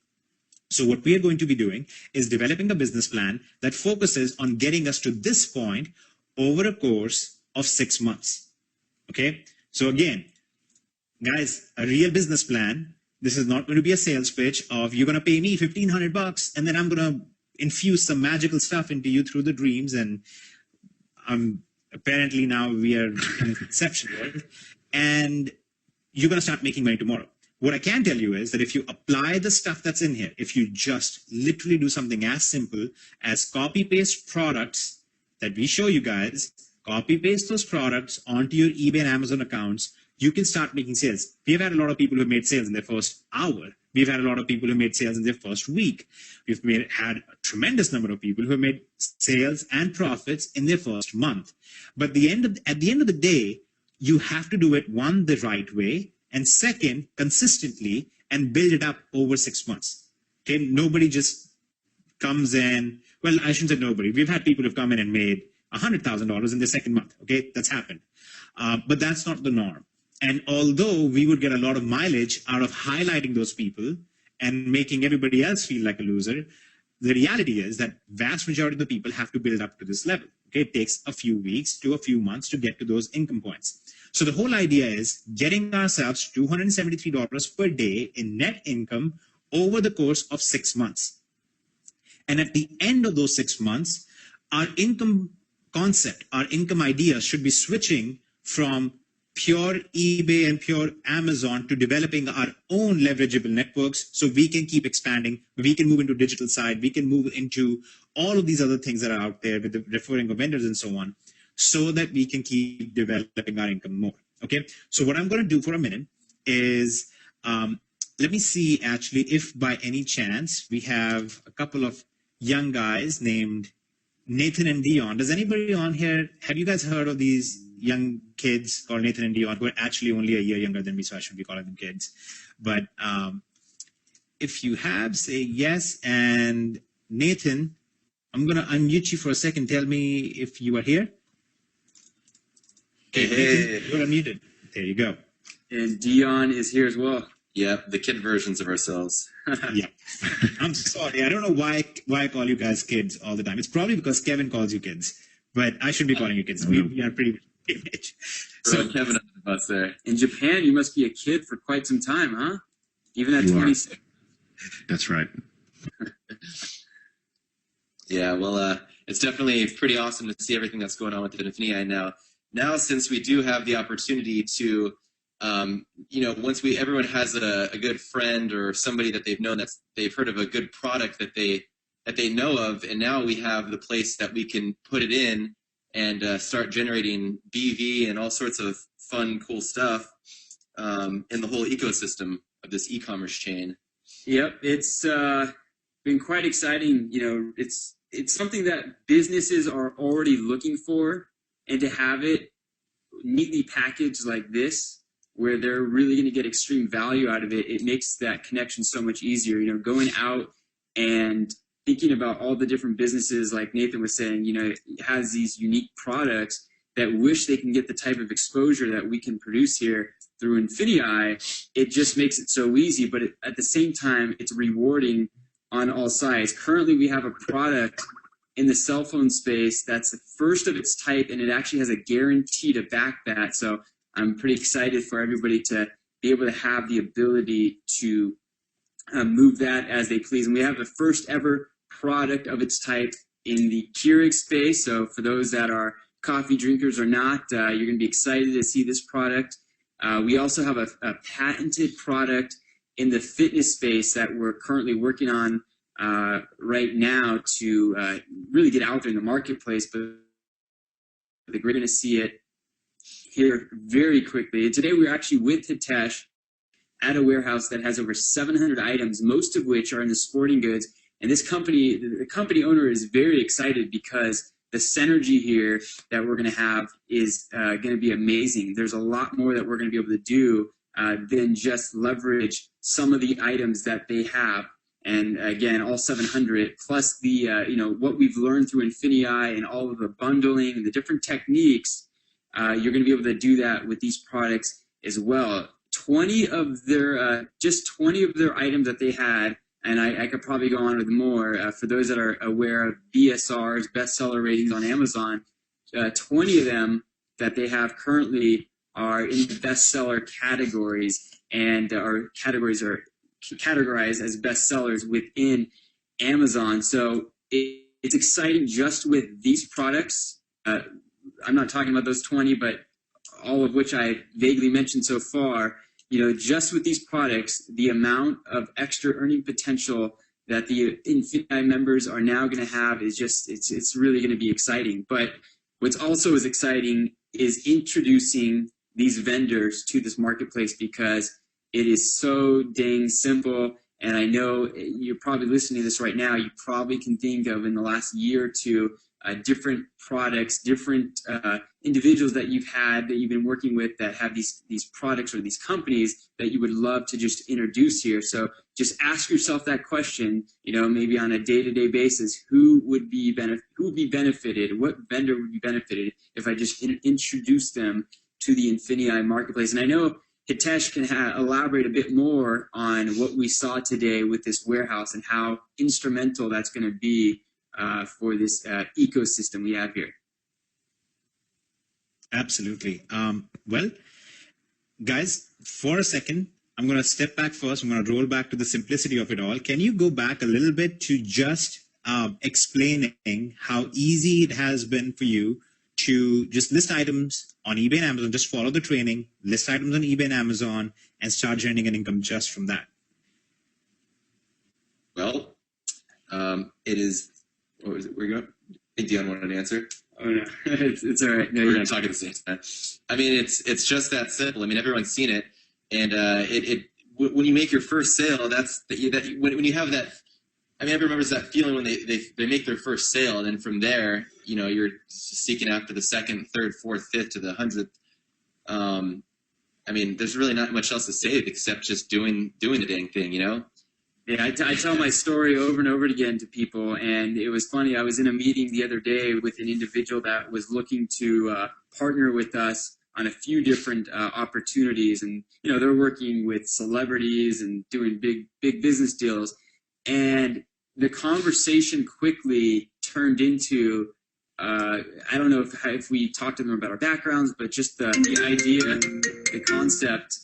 So what we are going to be doing is developing a business plan that focuses on getting us to this point over a course of 6 months. Okay. So again, guys, a real business plan. This is not going to be a sales pitch of you're going to pay me $1,500 and then I'm going to infuse some magical stuff into you through the dreams. And apparently now we are in inception world and you're going to start making money tomorrow. What I can tell you is that if you apply the stuff that's in here, if you just literally do something as simple as copy paste products that we show you guys, copy paste those products onto your eBay and Amazon accounts, you can start making sales. We've had a lot of people who have made sales in their first hour. We've had a lot of people who made sales in their first week. We've had a tremendous number of people who have made sales and profits in their first month. But at the end of the day, you have to do it, one, the right way, and second, consistently, and build it up over 6 months. Okay, nobody just comes in. Well, I shouldn't say nobody. We've had people who've come in and made $100,000 in their second month. Okay, that's happened. But that's not the norm. And although we would get a lot of mileage out of highlighting those people and making everybody else feel like a loser, the reality is that vast majority of the people have to build up to this level. Okay, it takes a few weeks to a few months to get to those income points. So the whole idea is getting ourselves $273 per day in net income over the course of 6 months. And at the end of those 6 months, our income concept, our income idea should be switching from pure eBay and pure Amazon to developing our own leverageable networks so we can keep expanding. We can move into digital side. We can move into all of these other things that are out there with the referring of vendors and so on, so that we can keep developing our income more. Okay. So what I'm going to do for a minute is let me see actually if by any chance we have a couple of young guys named Nathan and Dion. Does anybody on here, have you guys heard of these young kids called Nathan and Dion, who are actually only a year younger than me, so I should be calling them kids. But if you have, say yes. And Nathan, I'm going to unmute you for a second. Tell me if you are here. Hey, Nathan, you're unmuted. There you go. And Dion is here as well. Yep, the kid versions of ourselves. Yeah. I'm sorry. I don't know why I call you guys kids all the time. It's probably because Kevin calls you kids, but I should be calling you kids. We are pretty age. So Kevin on the bus there. In Japan, you must be a kid for quite some time, huh? Even at 26. That's right. Yeah, well, it's definitely pretty awesome to see everything that's going on with INFINii now. Now, since we do have the opportunity to, once everyone has a good friend or somebody that they've known they've heard of a good product that they know of, and now we have the place that we can put it in and start generating BV and all sorts of fun, cool stuff in the whole ecosystem of this e-commerce chain. Yep, it's been quite exciting. It's something that businesses are already looking for, and to have it neatly packaged like this, where they're really going to get extreme value out of it, it makes that connection so much easier. Going out and thinking about all the different businesses, like Nathan was saying, has these unique products that wish they can get the type of exposure that we can produce here through INFINii. It just makes it so easy, but at the same time, it's rewarding on all sides. Currently, we have a product in the cell phone space that's the first of its type, and it actually has a guarantee to back that. So I'm pretty excited for everybody to be able to have the ability to move that as they please. And we have the first ever product of its type in the Keurig space. So for those that are coffee drinkers or not, you're going to be excited to see this product. We also have a patented product in the fitness space that we're currently working on right now to really get out there in the marketplace. But we're going to see it here very quickly. And today we're actually with Hitesh at a warehouse that has over 700 items, most of which are in the sporting goods. And this company, the company owner is very excited because the synergy here that we're going to have is going to be amazing. There's a lot more that we're going to be able to do than just leverage some of the items that they have. And again, all 700 plus the, what we've learned through INFINii and all of the bundling and the different techniques, you're going to be able to do that with these products as well. 20 of their, just 20 of their items that they had, and I could probably go on with more. For those that are aware of BSRs, bestseller ratings on Amazon, 20 of them that they have currently are in the bestseller categories, and our categories are categorized as bestsellers within Amazon. So it's exciting just with these products. I'm not talking about those 20, but all of which I vaguely mentioned so far. Just with these products, the amount of extra earning potential that the INFINii members are now going to have is just, it's really going to be exciting. But what's also as exciting is introducing these vendors to this marketplace, because it is so dang simple. And I know you're probably listening to this right now. You probably can think of in the last year or two different products, different individuals that you've had, that you've been working with, that have these products or these companies that you would love to just introduce here. So just ask yourself that question, maybe on a day-to-day basis, who would be benefited? What vendor would be benefited if I just introduce them to the INFINii marketplace? And I know Hitesh can elaborate a bit more on what we saw today with this warehouse and how instrumental that's going to be for this ecosystem we have here. Absolutely. Well, guys, for a second, I'm going to step back first. I'm going to roll back to the simplicity of it all. Can you go back a little bit to just explaining how easy it has been for you to just list items on eBay and Amazon, just follow the training, list items on eBay and Amazon, and start generating an income just from that? Well, it is. What was it? We're going. I think Dion wanted an answer. Oh no, it's all right. No, We're going to talk at the same time. I mean, it's just that simple. I mean, everyone's seen it, and when you make your first sale, when you have that. I mean, everyone remembers that feeling when they make their first sale, and then from there, you know, you're seeking after the second, third, fourth, fifth to the 100th. I mean, there's really not much else to say except just doing the dang thing, you know. Yeah, I tell my story over and over again to people, and it was funny. I was in a meeting the other day with an individual that was looking to partner with us on a few different opportunities, and you know, they're working with celebrities and doing big business deals, and the conversation quickly turned into, I don't know if we talked to them about our backgrounds, but just the idea, the concept.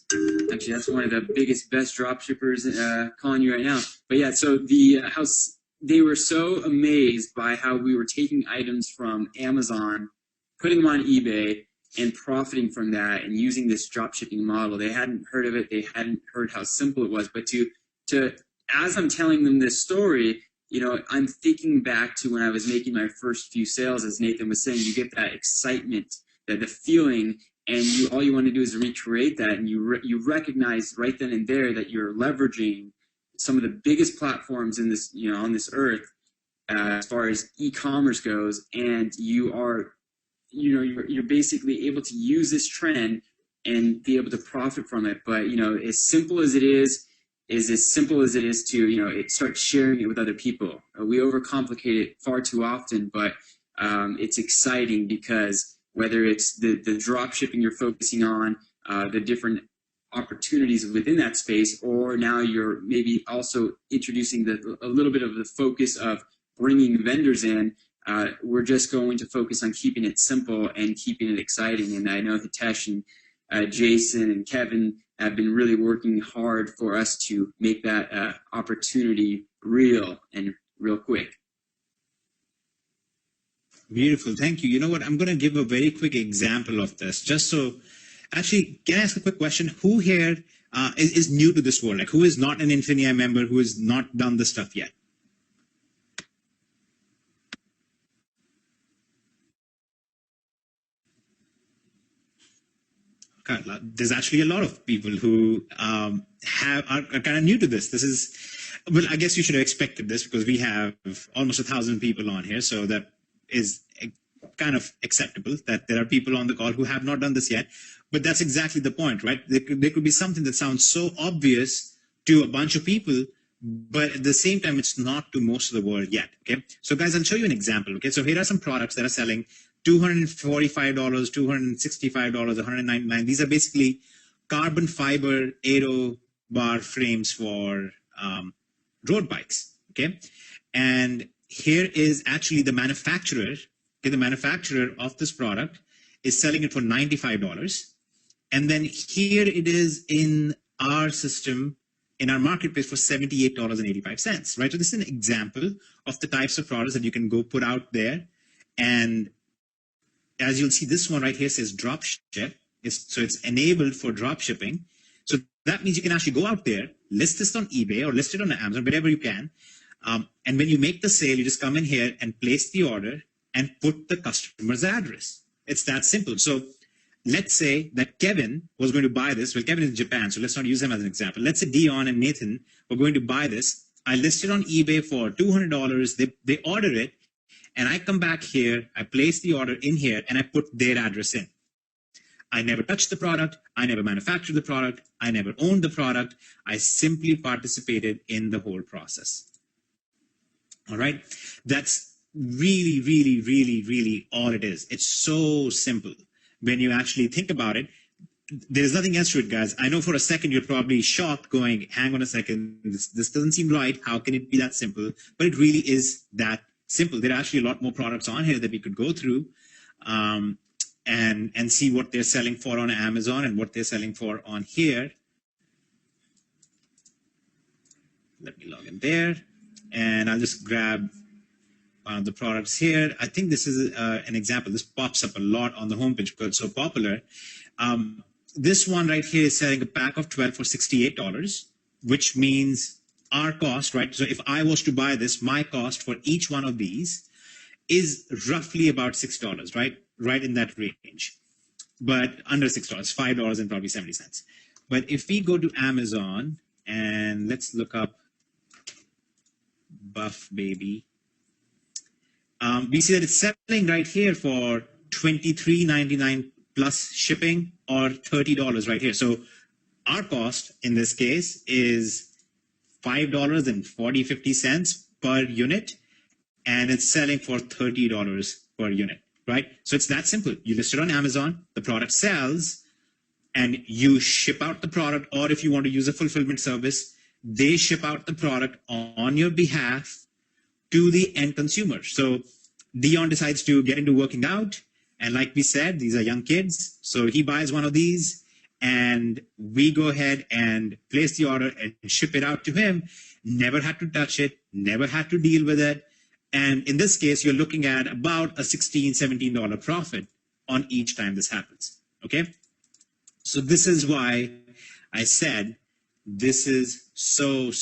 Actually, that's one of the best drop shippers calling you right now. But yeah, so they were so amazed by how we were taking items from Amazon, putting them on eBay, and profiting from that, and using this drop shipping model. They hadn't heard of it. They hadn't heard how simple it was. But to as I'm telling them this story, you know, I'm thinking back to when I was making my first few sales, as Nathan was saying. You get that excitement, the feeling, and all you want to do is recreate that, and you recognize right then and there that you're leveraging some of the biggest platforms in this, you know, on this earth, as far as e-commerce goes, and you're basically able to use this trend and be able to profit from it. But you know, as simple as it is as simple as it is to, you know, start sharing it with other people. We overcomplicate it far too often, but it's exciting because whether it's the drop shipping you're focusing on, the different opportunities within that space, or now you're maybe also introducing a little bit of the focus of bringing vendors in, we're just going to focus on keeping it simple and keeping it exciting. And I know Hitesh and Jason and Kevin have been really working hard for us to make that opportunity real and real quick. Beautiful. Thank you. You know what? I'm going to give a very quick example of this. Just so, actually, can I ask a quick question? Who here is new to this world? Like, who is not an INFINii member, who has not done this stuff yet? There's actually a lot of people who are kind of new to this. This is, well, I guess you should have expected this because we have almost 1,000 people on here, so that is kind of acceptable that there are people on the call who have not done this yet. But that's exactly the point, right? There could be something that sounds so obvious to a bunch of people, but at the same time, it's not to most of the world yet. Okay, so guys, I'll show you an example. Okay, so here are some products that are selling $245, $265, $199. These are basically carbon fiber aero bar frames for road bikes. Okay, and here is actually the manufacturer. Okay, the manufacturer of this product is selling it for $95, and then here it is in our system, in our marketplace, for $78.85. Right. So this is an example of the types of products that you can go put out there. And as you'll see, this one right here says drop ship. So it's enabled for drop shipping. So that means you can actually go out there, list this on eBay or list it on Amazon, wherever you can. And when you make the sale, you just come in here and place the order and put the customer's address. It's that simple. So let's say that Kevin was going to buy this. Well, Kevin is in Japan, so let's not use him as an example. Let's say Dion and Nathan were going to buy this. I list it on eBay for $200. They order it. And I come back here, I place the order in here, and I put their address in. I never touched the product. I never manufactured the product. I never owned the product. I simply participated in the whole process. All right? That's really, really, really, really all it is. It's so simple. When you actually think about it, there's nothing else to it, guys. I know for a second you're probably shocked going, hang on a second, this doesn't seem right. How can it be that simple? But it really is that simple. There are actually a lot more products on here that we could go through and see what they're selling for on Amazon and what they're selling for on here. Let me log in there, and I'll just grab the products here. I think this is an example. This pops up a lot on the homepage because it's so popular. This one right here is selling a pack of 12 for $68, which means our cost, right? So if I was to buy this, my cost for each one of these is roughly about $6, right? Right in that range, but under $6, $5 and probably 70 cents. But if we go to Amazon and let's look up Buff Baby, we see that it's selling right here for $23.99 plus shipping or $30 right here. So our cost in this case is $5.50 per unit, and it's selling for $30 per unit, right? So it's that simple. You list it on Amazon, the product sells, and you ship out the product, or if you want to use a fulfillment service, they ship out the product on your behalf to the end consumer. So Dion decides to get into working out, and like we said, these are young kids, so he buys one of these, and we go ahead and place the order and ship it out to him. Never had to touch it, never had to deal with it. And in this case, you're looking at about a $16, $17 profit on each time this happens, okay? So this is why I said this is so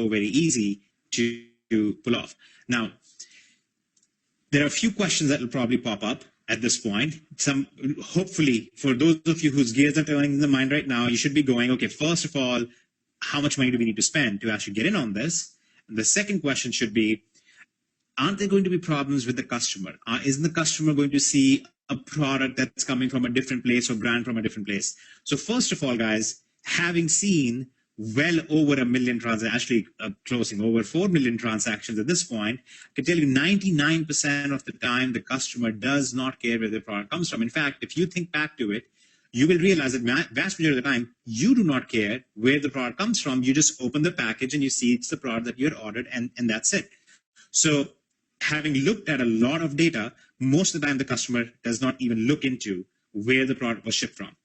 very easy to pull off. Now, there are a few questions that will probably pop up at this point. Hopefully, for those of you whose gears are turning in the mind right now, you should be going, okay, first of all, how much money do we need to spend to actually get in on this? And the second question should be, aren't there going to be problems with the customer? Isn't the customer going to see a product that's coming from a different place or brand from a different place? So first of all, guys, having seen well over 1 million transactions, actually closing over 4 million transactions at this point, I can tell you 99% of the time the customer does not care where the product comes from. In fact, if you think back to it, you will realize that vast majority of the time, you do not care where the product comes from. You just open the package and you see it's the product that you had ordered, and that's it. So having looked at a lot of data, most of the time the customer does not even look into where the product was shipped from.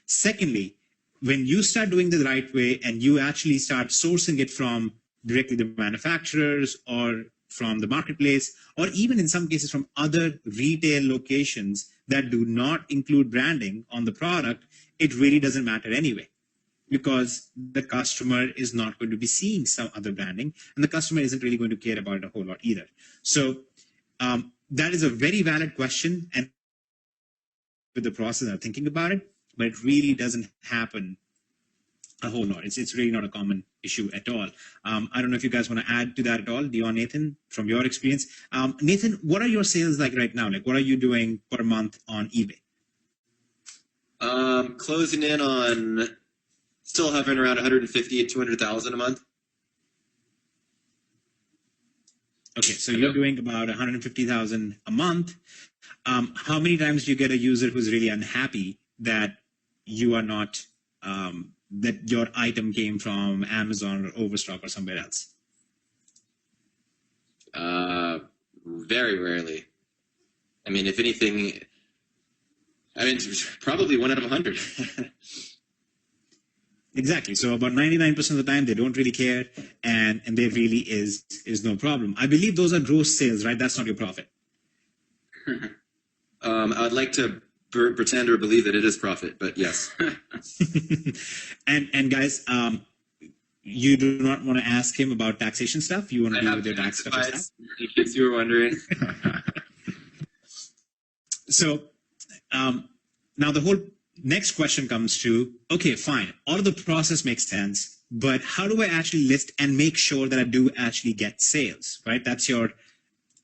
Secondly, when you start doing it the right way and you actually start sourcing it from directly the manufacturers or from the marketplace, or even in some cases from other retail locations that do not include branding on the product, it really doesn't matter anyway, because the customer is not going to be seeing some other branding, and the customer isn't really going to care about it a whole lot either. So that is a very valid question, and with the process of thinking about it, but it really doesn't happen a whole lot. It's really not a common issue at all. I don't know if you guys want to add to that at all, Dion, Nathan, from your experience. Nathan, what are your sales like right now? Like, what are you doing per month on eBay? Closing in on, still hovering around 150 to 200,000 a month. Okay, so you're doing about 150,000 a month. How many times do you get a user who's really unhappy that you are not, that your item came from Amazon or Overstock or somewhere else? Very rarely. I mean, if anything, probably 1 out of 100. Exactly. So about 99% of the time, they don't really care, and there really is no problem. I believe those are gross sales, right? That's not your profit. I'd like to pretend or believe that it is profit, but yes. and guys, you do not want to ask him about taxation stuff. You want to deal with your tax stuff yourself? In case you were wondering. So now the whole next question comes to, okay, fine. All of the process makes sense, but how do I actually list and make sure that I do actually get sales, right? That's your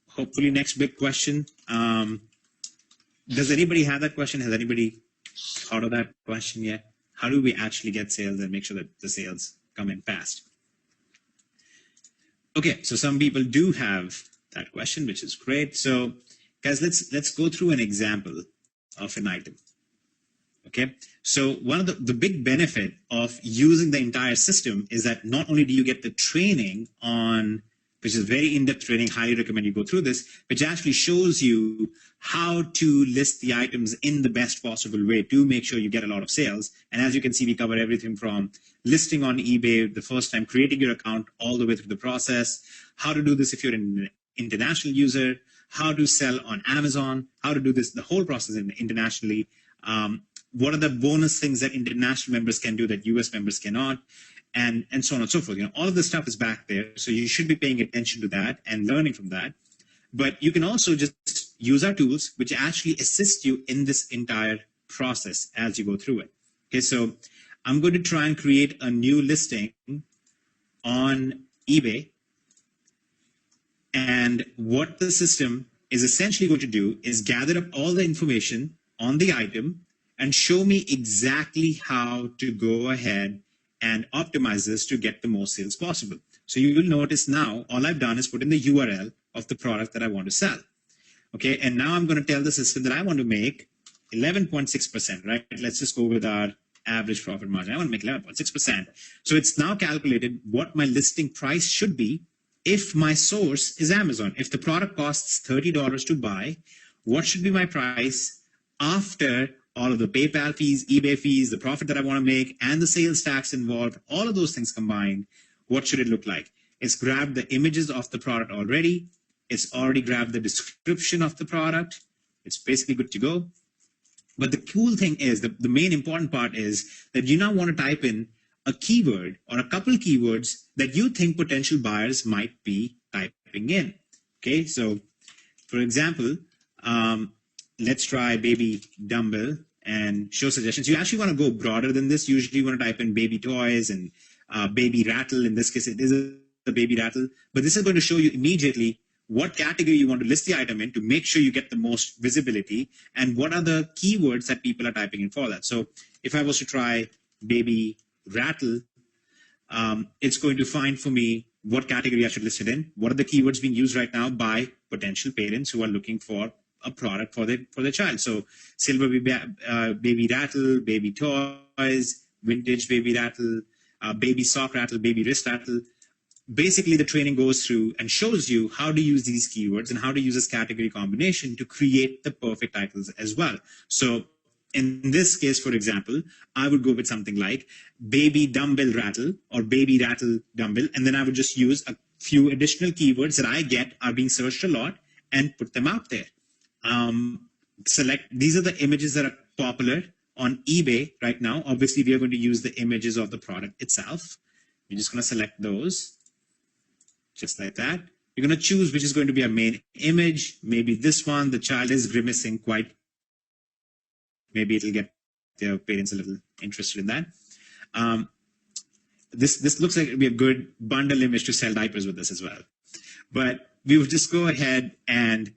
hopefully next big question. Does anybody have that question? Has anybody thought of that question yet? How do we actually get sales and make sure that the sales come in fast? Okay, so some people do have that question, which is great. So guys, let's go through an example of an item. Okay, so one of the big benefit of using the entire system is that not only do you get the training on, which is very in-depth training, highly recommend you go through this, which actually shows you how to list the items in the best possible way to make sure you get a lot of sales. And as you can see, we cover everything from listing on eBay the first time, creating your account, all the way through the process, how to do this if you're in international user, how to sell on Amazon, how to do this, the whole process internationally. What are the bonus things that international members can do that US members cannot, and so on and so forth. All of this stuff is back there. So you should be paying attention to that and learning from that. But you can also just use our tools, which actually assist you in this entire process as you go through it. Okay, so I'm going to try and create a new listing on eBay. And what the system is essentially going to do is gather up all the information on the item and show me exactly how to go ahead and optimize this to get the most sales possible. So you will notice now, all I've done is put in the URL of the product that I want to sell. Okay, and now I'm going to tell the system that I want to make 11.6%, right? Let's just go with our average profit margin. I want to make 11.6%. So it's now calculated what my listing price should be if my source is Amazon. If the product costs $30 to buy, what should be my price after all of the PayPal fees, eBay fees, the profit that I want to make, and the sales tax involved, all of those things combined, what should it look like? It's grabbed the images of the product already. It's already grabbed the description of the product. It's basically good to go. But the cool thing is, the main important part is that you now want to type in a keyword or a couple keywords that you think potential buyers might be typing in. Okay, so for example, let's try baby dumbbell and show suggestions. You actually want to go broader than this. Usually you want to type in baby toys and baby rattle. In this case, it is a baby rattle. But this is going to show you immediately what category you want to list the item in to make sure you get the most visibility, and what are the keywords that people are typing in for that. So if I was to try baby rattle, it's going to find for me what category I should list it in, what are the keywords being used right now by potential parents who are looking for a product for their child. So silver baby rattle, baby toys, vintage baby rattle, baby sock rattle, baby wrist rattle. Basically, the training goes through and shows you how to use these keywords and how to use this category combination to create the perfect titles as well. So in this case, for example, I would go with something like baby dumbbell rattle or baby rattle dumbbell, and then I would just use a few additional keywords that I get are being searched a lot and put them out there. Select, these are the images that are popular on eBay right now. Obviously, we are going to use the images of the product itself. We're just going to select those. Just like that. You're going to choose which is going to be our main image. Maybe this one, the child is grimacing quite. Maybe it'll get their parents a little interested in that. This looks like it'll be a good bundle image to sell diapers with this as well. But we will just go ahead and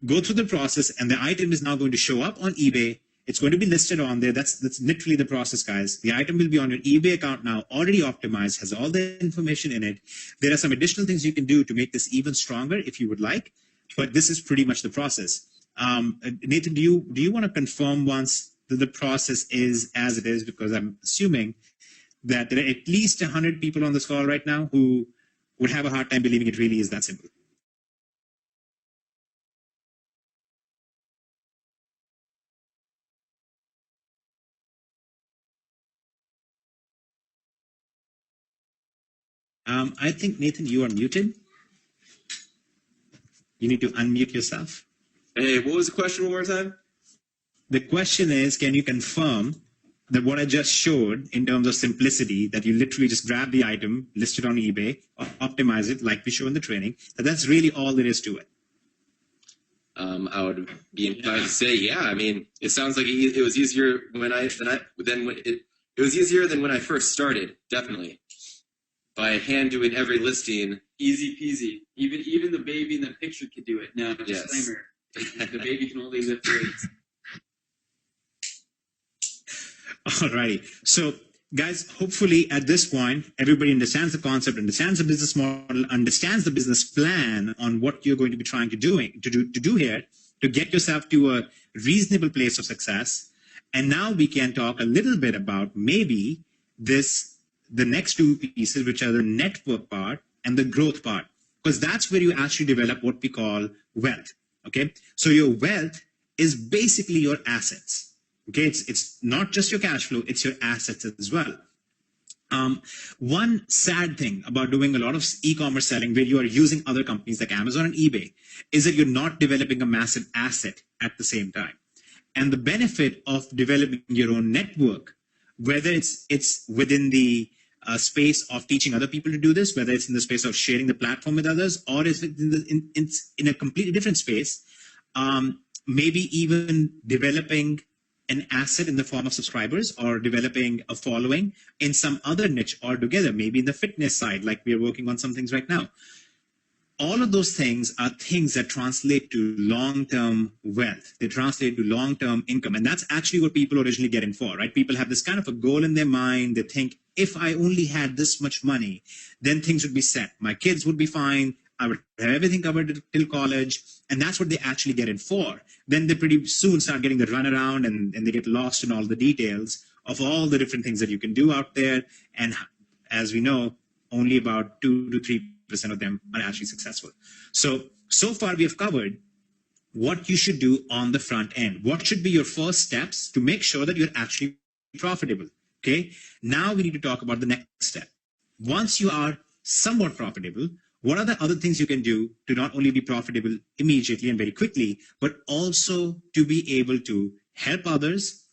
go through the process, and the item is now going to show up on eBay. It's going to be listed on there. That's literally the process, guys. The item will be on your eBay account now, already optimized, has all the information in it. There are some additional things you can do to make this even stronger if you would like, but this is pretty much the process. Nathan, do you want to confirm once that the process is as it is? Because I'm assuming that there are at least 100 people on this call right now who would have a hard time believing it really is that simple. I think, Nathan, you are muted. You need to unmute yourself. Hey, what was the question one more time? The question is, can you confirm that what I just showed in terms of simplicity, that you literally just grab the item, list it on eBay, optimize it like we show in the training, that's really all there is to it? I would be inclined to say, yeah. I mean, it sounds like it was easier it was easier than when I first started, definitely. By hand doing every listing. Easy peasy. Even the baby in the picture could do it. Now, disclaimer. Yes. The baby can only lift weights. Alrighty. So, guys, hopefully at this point, everybody understands the concept, understands the business model, understands the business plan on what you're going to be trying to do here to get yourself to a reasonable place of success. And now we can talk a little bit about maybe the next two pieces, which are the network part and the growth part, because that's where you actually develop what we call wealth. Okay, so your wealth is basically your assets. Okay, it's not just your cash flow, it's your assets as well. One sad thing about doing a lot of e-commerce selling where you are using other companies like Amazon and eBay is that you're not developing a massive asset at the same time. And the benefit of developing your own network, whether it's within the space of teaching other people to do this, whether it's in the space of sharing the platform with others, or if it's in a completely different space, maybe even developing an asset in the form of subscribers or developing a following in some other niche altogether, maybe in the fitness side, like we're working on some things right now. All of those things are things that translate to long-term wealth. They translate to long-term income. And that's actually what people originally get in for, right? People have this kind of a goal in their mind. They think, if I only had this much money, then things would be set. My kids would be fine. I would have everything covered till college. And that's what they actually get in for. Then they pretty soon start getting the runaround and they get lost in all the details of all the different things that you can do out there. And as we know, only about 2 to 3% of them are actually successful. So far we have covered what you should do on the front end. What should be your first steps to make sure that you're actually profitable? Okay. Now we need to talk about the next step. Once you are somewhat profitable, what are the other things you can do to not only be profitable immediately and very quickly, but also to be able to help others,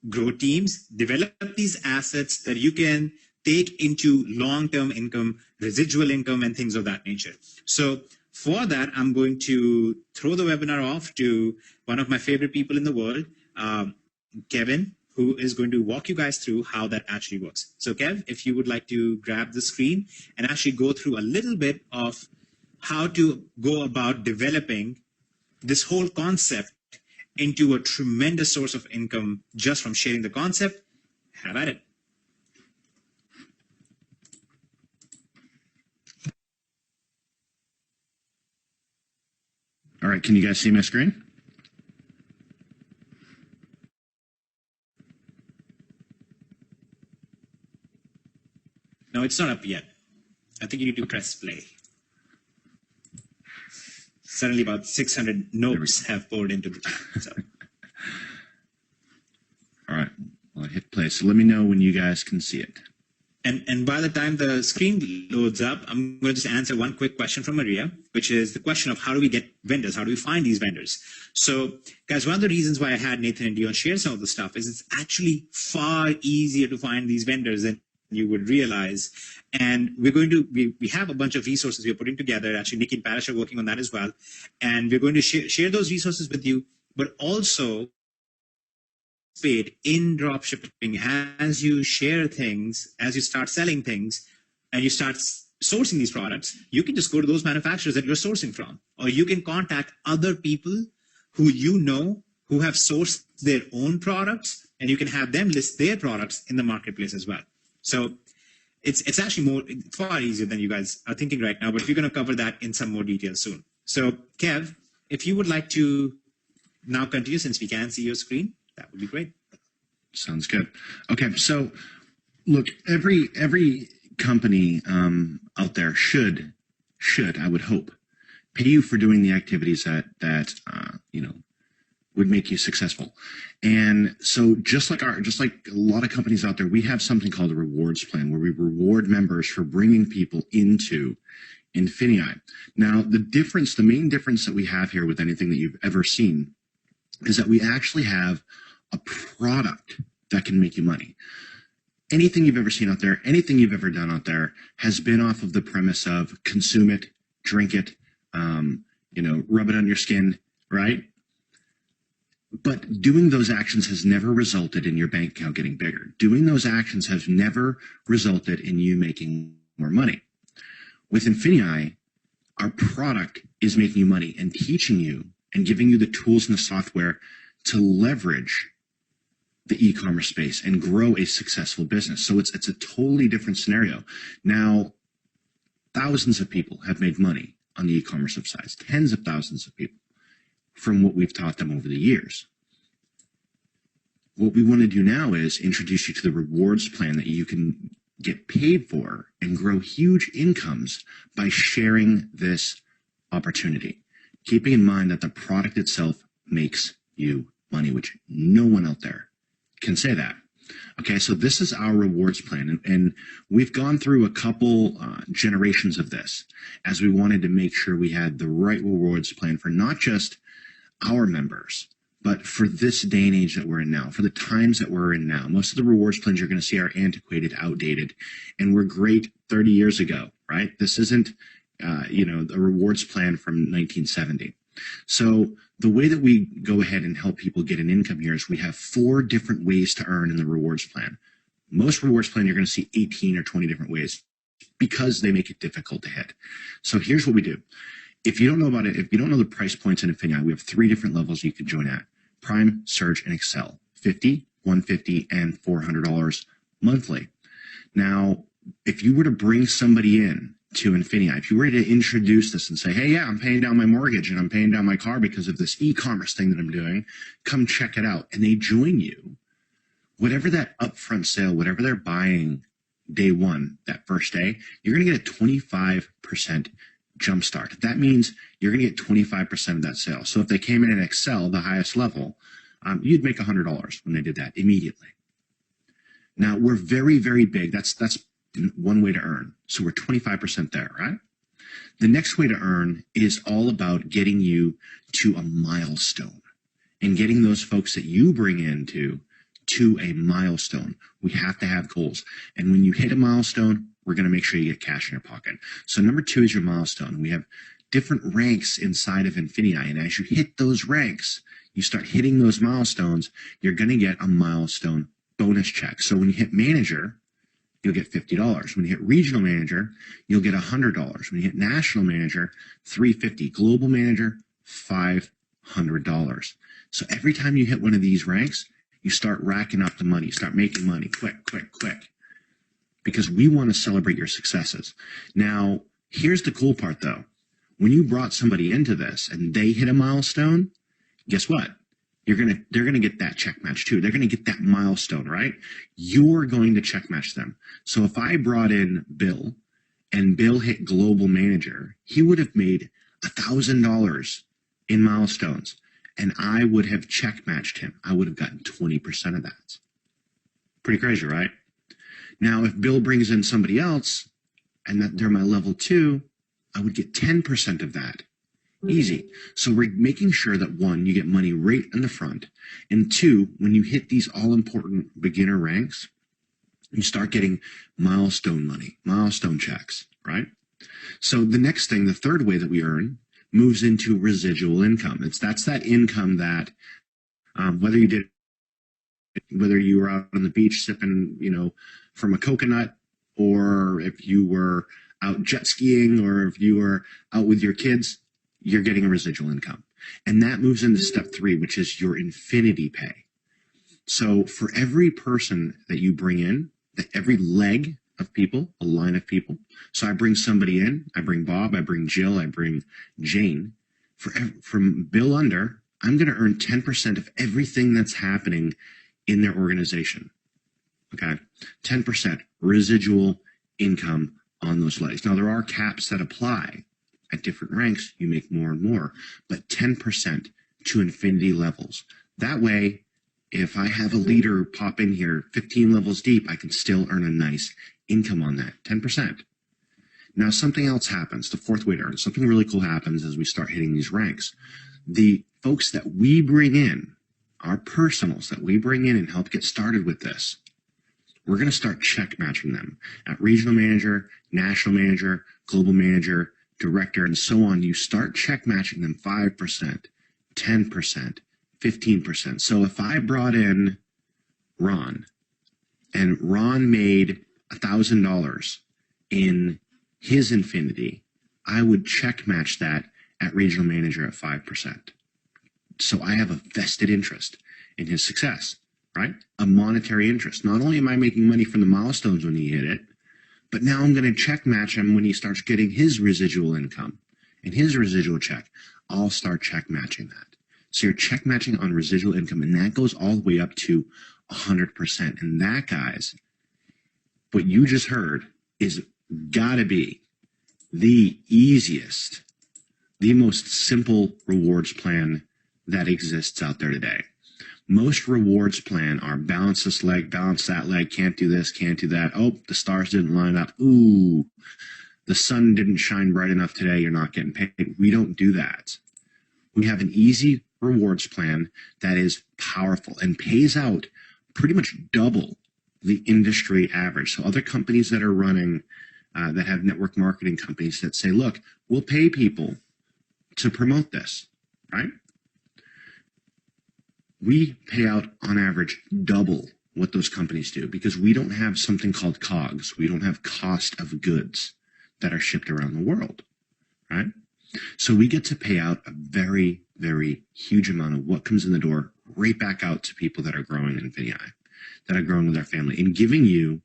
grow teams, develop these assets that you can take into long-term income, residual income, and things of that nature. So for that, I'm going to throw the webinar off to one of my favorite people in the world, Kevin, who is going to walk you guys through how that actually works. So Kev, if you would like to grab the screen and actually go through a little bit of how to go about developing this whole concept into a tremendous source of income just from sharing the concept, have at it. All right, can you guys see my screen? No, it's not up yet. I think you need to press play. Suddenly about 600 notes have poured into the chat. So. All right, well, I hit play. So let me know when you guys can see it. And by the time the screen loads up, I'm going to just answer one quick question from Maria, which is the question of how do we get vendors? How do we find these vendors? So, guys, one of the reasons why I had Nathan and Dion share some of the stuff is it's actually far easier to find these vendors than you would realize. And we're going to, we have a bunch of resources we're putting together. Actually, Nikki and Parish are working on that as well. And we're going to share those resources with you, but also paid in drop shipping. As you share things, as you start selling things, and you start sourcing these products, you can just go to those manufacturers that you're sourcing from, or you can contact other people who you know who have sourced their own products, and you can have them list their products in the marketplace as well. So it's actually far easier than you guys are thinking right now, but we're going to cover that in some more detail soon. So Kev, if you would like to now continue, since we can see your screen, that would be great. Sounds good. Okay, so look, every company out there should, I would hope, pay you for doing the activities that you know, would make you successful. And so just like a lot of companies out there, we have something called a rewards plan where we reward members for bringing people into INFINii. Now, the main difference that we have here with anything that you've ever seen is that we actually have a product that can make you money. Anything you've ever seen out there, anything you've ever done out there has been off of the premise of consume it, drink it, you know, rub it on your skin, right? But doing those actions has never resulted in your bank account getting bigger. Doing those actions has never resulted in you making more money. With INFINii, our product is making you money and teaching you and giving you the tools and the software to leverage the e-commerce space and grow a successful business. So it's a totally different scenario. Now, thousands of people have made money on the e-commerce side, tens of thousands of people from what we've taught them over the years. What we want to do now is introduce you to the rewards plan that you can get paid for and grow huge incomes by sharing this opportunity, keeping in mind that the product itself makes you money, which no one out there can say that. Okay, so this is our rewards plan, and we've gone through a couple generations of this as we wanted to make sure we had the right rewards plan for not just our members, but for this day and age that we're in now, for the times that we're in now. Most of the rewards plans you're going to see are antiquated, outdated, and were great 30 years ago, right? This isn't, a rewards plan from 1970. So the way that we go ahead and help people get an income here is we have 4 different ways to earn in the rewards plan. Most rewards plan, you're going to see 18 or 20 different ways because they make it difficult to hit. So here's what we do. If you don't know about it, if you don't know the price points in INFINii, we have 3 different levels you can join at: Prime, Surge, and Excel. $50, $150, and $400 monthly. Now, if you were to bring somebody in to INFINii, if you were to introduce this and say, hey, yeah, I'm paying down my mortgage and I'm paying down my car because of this e-commerce thing that I'm doing, come check it out, and they join you, whatever that upfront sale, whatever they're buying day one, that first day, you're going to get a 25% jumpstart. That means you're going to get 25% of that sale. So if they came in at Excel, the highest level, you'd make $100 when they did that immediately. Now, we're very, very big. That's one way to earn. So we're 25% there, right? The next way to earn is all about getting you to a milestone and getting those folks that you bring into to a milestone. We have to have goals. And when you hit a milestone, we're going to make sure you get cash in your pocket. So number 2 is your milestone. We have different ranks inside of INFINii. And as you hit those ranks, you start hitting those milestones, you're going to get a milestone bonus check. So when you hit manager, you'll get $50. When you hit regional manager, you'll get $100. When you hit national manager, $350. Global manager, $500. So every time you hit one of these ranks, you start racking up the money, you start making money quick, quick, quick, because we want to celebrate your successes. Now, here's the cool part though. When you brought somebody into this and they hit a milestone, guess what? They're going to get that check match too. They're going to get that milestone, right? You're going to check match them. So if I brought in Bill and Bill hit global manager, he would have made $1,000 in milestones, and I would have check matched him. I would have gotten 20% of that. Pretty crazy, right? Now, if Bill brings in somebody else and that they're my level 2, I would get 10% of that. Easy. So we're making sure that 1, you get money right in the front, and 2, when you hit these all-important beginner ranks, you start getting milestone money, milestone checks, right? So the next thing, the third way that we earn, moves into residual income. That's that income that whether you were out on the beach sipping, from a coconut, or if you were out jet skiing, or if you were out with your kids, you're getting a residual income. And that moves into step 3, which is your INFINII pay. So for every person that you bring in, every leg of people, a line of people. So I bring somebody in, I bring Bob, I bring Jill, I bring Jane. From Bill under, I'm going to earn 10% of everything that's happening in their organization. Okay, 10% residual income on those legs. Now, there are caps that apply. At different ranks, you make more and more, but 10% to INFINII levels. That way, if I have a leader pop in here 15 levels deep, I can still earn a nice income on that, 10%. Now, something else happens, the 4th way to earn. Something really cool happens as we start hitting these ranks. The folks that we bring in, our personals that we bring in and help get started with this, we're going to start check matching them at regional manager, national manager, global manager, director, and so on. You start check matching them 5%, 10%, 15%. So if I brought in Ron, and Ron made $1,000 in his INFINII, I would check match that at regional manager at 5%. So I have a vested interest in his success, right? A monetary interest. Not only am I making money from the milestones when he hit it, but now I'm going to check match him when he starts getting his residual income and his residual check. I'll start check matching that. So you're check matching on residual income, and that goes all the way up to 100%. And that, guys, what you just heard is gotta be the easiest, the most simple rewards plan that exists out there today. Most rewards plan are balance this leg, balance that leg, can't do this, can't do that. Oh, the stars didn't line up. Ooh, the sun didn't shine bright enough today. You're not getting paid. We don't do that. We have an easy rewards plan that is powerful and pays out pretty much double the industry average. So other companies that are running, that have network marketing companies that say, look, we'll pay people to promote this, right? We pay out on average double what those companies do because we don't have something called COGS. We don't have cost of goods that are shipped around the world, right? So we get to pay out a very, very huge amount of what comes in the door right back out to people that are growing in INFINii, that are growing with their family, and giving you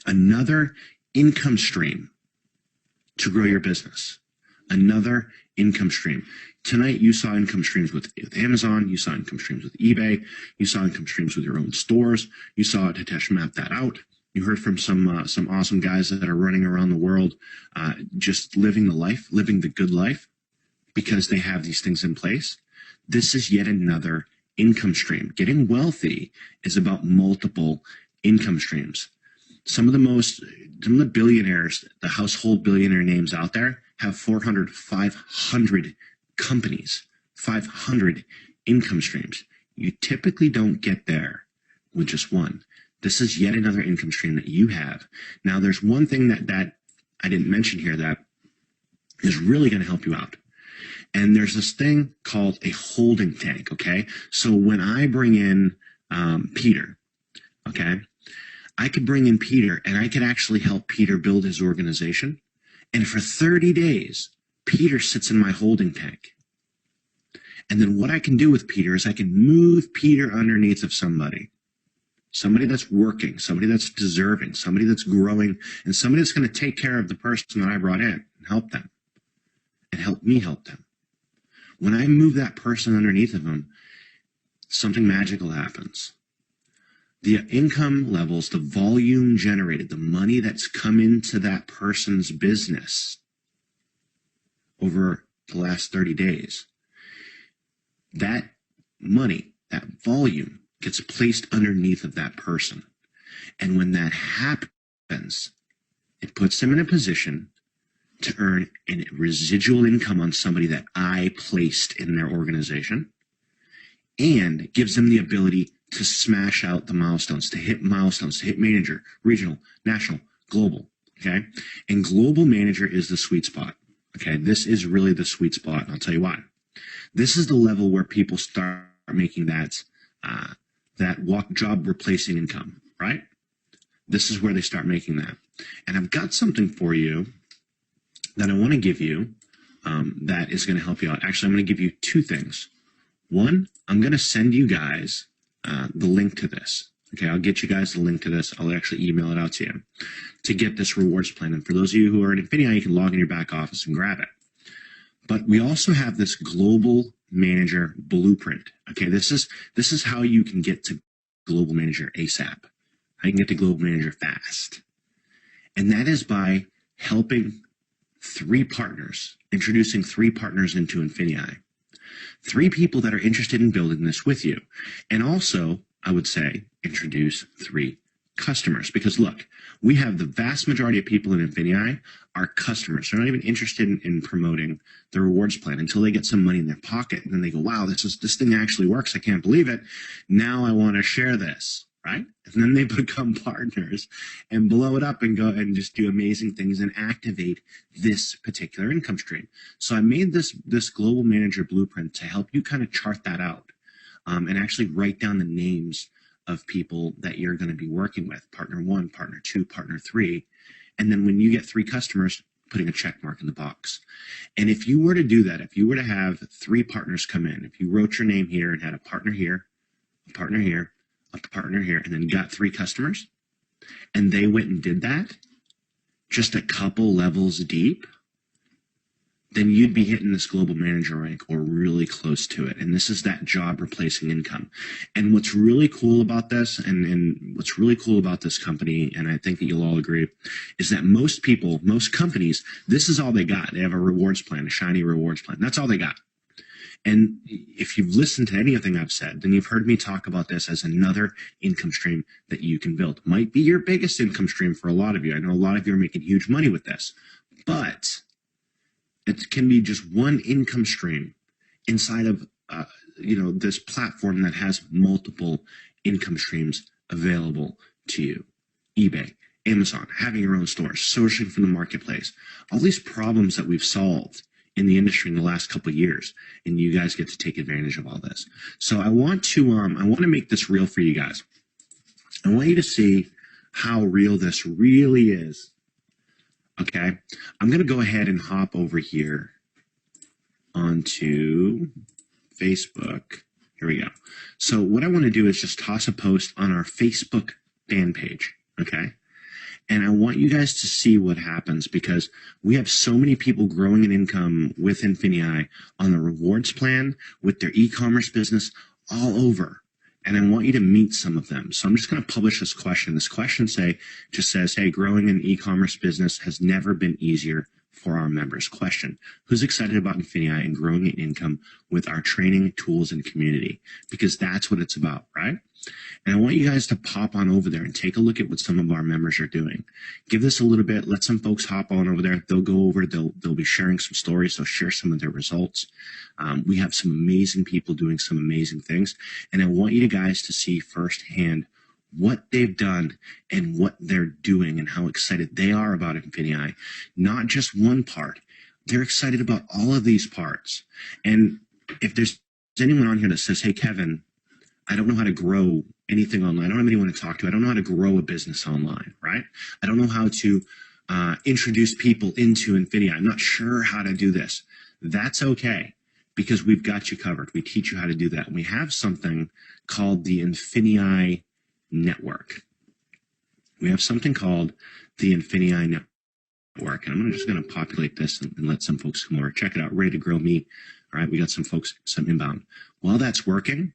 another income stream to grow your business, another income stream. Tonight, you saw income streams with Amazon. You saw income streams with eBay. You saw income streams with your own stores. You saw Hitesh map that out. You heard from some awesome guys that are running around the world, just living the life, living the good life, because they have these things in place. This is yet another income stream. Getting wealthy is about multiple income streams. Some of the billionaires, the household billionaire names out there, have 400, 500 companies, 500 income streams. You typically don't get there with just one. This is yet another income stream that you have. Now, there's one thing that I didn't mention here that is really going to help you out. And there's this thing called a holding tank, okay? So when I bring in Peter, okay, I could bring in Peter and I could actually help Peter build his organization. And for 30 days, Peter sits in my holding tank. And then what I can do with Peter is I can move Peter underneath of somebody that's working, somebody that's deserving, somebody that's growing, and somebody that's going to take care of the person that I brought in and help them and help me help them. When I move that person underneath of them, something magical happens. The income levels, the volume generated, the money that's come into that person's business over the last 30 days, that money, that volume gets placed underneath of that person. And when that happens, it puts them in a position to earn a residual income on somebody that I placed in their organization, and gives them the ability to smash out the milestones, to hit manager, regional, national, global, okay? And global manager is the sweet spot, okay? This is really the sweet spot, and I'll tell you why. This is the level where people start making that job replacing income, right? This is where they start making that. And I've got something for you that I want to give you that is going to help you out. Actually, I'm going to give you two things. One, I'm going to send you guys the link to this. Okay, I'll get you guys the link to this. I'll actually email it out to you to get this rewards plan. And for those of you who are in INFINii, you can log in your back office and grab it. But we also have this global manager blueprint. Okay, this is how you can get to global manager ASAP. How you can get to global manager fast. And that is by helping introducing three partners into INFINii. 3 people that are interested in building this with you. And also, I would say, introduce 3 customers. Because look, we have the vast majority of people in INFINii are customers. They're not even interested in promoting the rewards plan until they get some money in their pocket. And then they go, wow, this thing actually works. I can't believe it. Now I want to share this, right? And then they become partners and blow it up and go and just do amazing things and activate this particular income stream. So I made this global manager blueprint to help you kind of chart that out and actually write down the names of people that you're going to be working with, partner 1, partner 2, partner 3. And then when you get 3 customers, putting a check mark in the box. And if you were to do that, if you were to have 3 partners come in, if you wrote your name here and had a partner here, a partner here, a partner here, and then got 3 customers, and they went and did that just a couple levels deep, then you'd be hitting this global manager rank or really close to it. And this is that job replacing income. And what's really cool about this, and what's really cool about this company, and I think that you'll all agree, is that most people, most companies, this is all they got. They have a rewards plan, a shiny rewards plan. That's all they got. And if you've listened to anything I've said, then you've heard me talk about this as another income stream that you can build. Might be your biggest income stream for a lot of you. I know a lot of you are making huge money with this, but it can be just one income stream inside of this platform that has multiple income streams available to you. eBay, Amazon, having your own store, sourcing from the marketplace, all these problems that we've solved in the industry in the last couple of years, and you guys get to take advantage of all this. So I want to make this real for you guys. I want you to see how real this really is. Okay, I'm going to go ahead and hop over here onto Facebook. Here we go. So what I want to do is just toss a post on our Facebook fan page. Okay. And I want you guys to see what happens, because we have so many people growing in income with INFINii on the rewards plan, with their e-commerce business, all over. And I want you to meet some of them. So I'm just going to publish this question. This question just says, hey, growing an e-commerce business has never been easier for our members. Question: who's excited about INFINii and growing in income with our training, tools, and community? Because that's what it's about, right? And I want you guys to pop on over there and take a look at what some of our members are doing. Give this a little bit. Let some folks hop on over there. They'll go over. They'll be sharing some stories. They'll share some of their results. We have some amazing people doing some amazing things. And I want you guys to see firsthand what they've done and what they're doing and how excited they are about INFINii. Not just one part. They're excited about all of these parts. And if there's anyone on here that says, hey, Kevin, I don't know how to grow anything online. I don't have anyone to talk to. I don't know how to grow a business online, right? I don't know how to introduce people into INFINii. I'm not sure how to do this. That's okay, because we've got you covered. We teach you how to do that. We have something called the INFINii Network. We have something called the INFINii Network. And I'm just going to populate this and let some folks come over. Check it out. Ready to Grow Me. All right, we got some folks, some inbound. While that's working,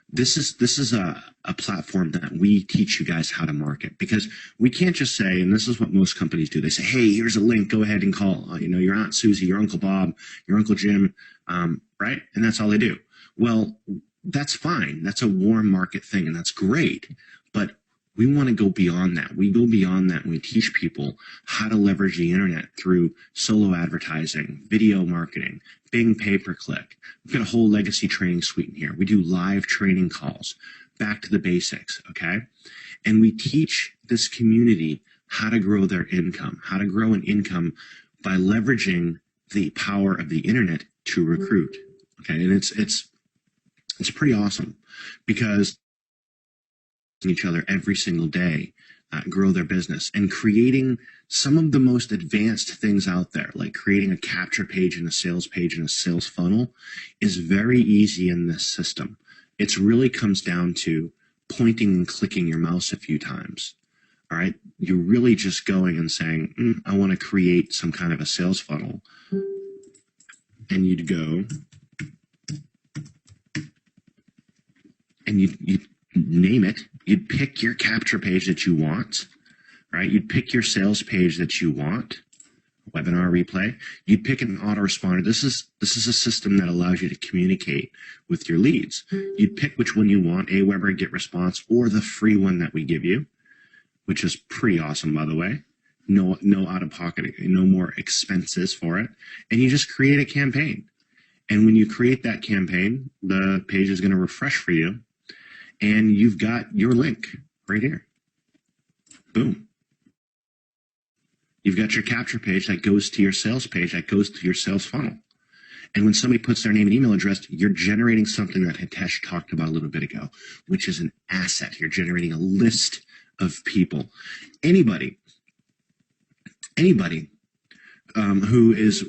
this is a platform that we teach you guys how to market, because we can't just say, and this is what most companies do. They say, hey, here's a link. Go ahead and call, your Aunt Susie, your Uncle Bob, your Uncle Jim, right? And that's all they do. Well, that's fine. That's a warm market thing, and that's great. But we want to go beyond that. We go beyond that, and we teach people how to leverage the internet through solo advertising, video marketing, Bing pay-per-click. We've got a whole legacy training suite in here. We do live training calls, back to the basics, okay? And we teach this community how to grow their income, how to grow an income by leveraging the power of the internet to recruit, okay? And it's pretty awesome, because each other every single day grow their business, and creating some of the most advanced things out there, like creating a capture page and a sales page and a sales funnel, is very easy in this system. It really comes down to pointing and clicking your mouse a few times. All right, you're really just going and saying, I want to create some kind of a sales funnel, and you'd go and you'd name it. You'd pick your capture page that you want, right? You'd pick your sales page that you want, webinar replay. You'd pick an autoresponder. This is a system that allows you to communicate with your leads. You'd pick which one you want, Aweber, Get Response, or the free one that we give you, which is pretty awesome, by the way. No out of pocket, no more expenses for it. And you just create a campaign. And when you create that campaign, the page is going to refresh for you. And you've got your link right here. Boom. You've got your capture page that goes to your sales page, that goes to your sales funnel. And when somebody puts their name and email address, you're generating something that Hitesh talked about a little bit ago, which is an asset. You're generating a list of people. Anybody who is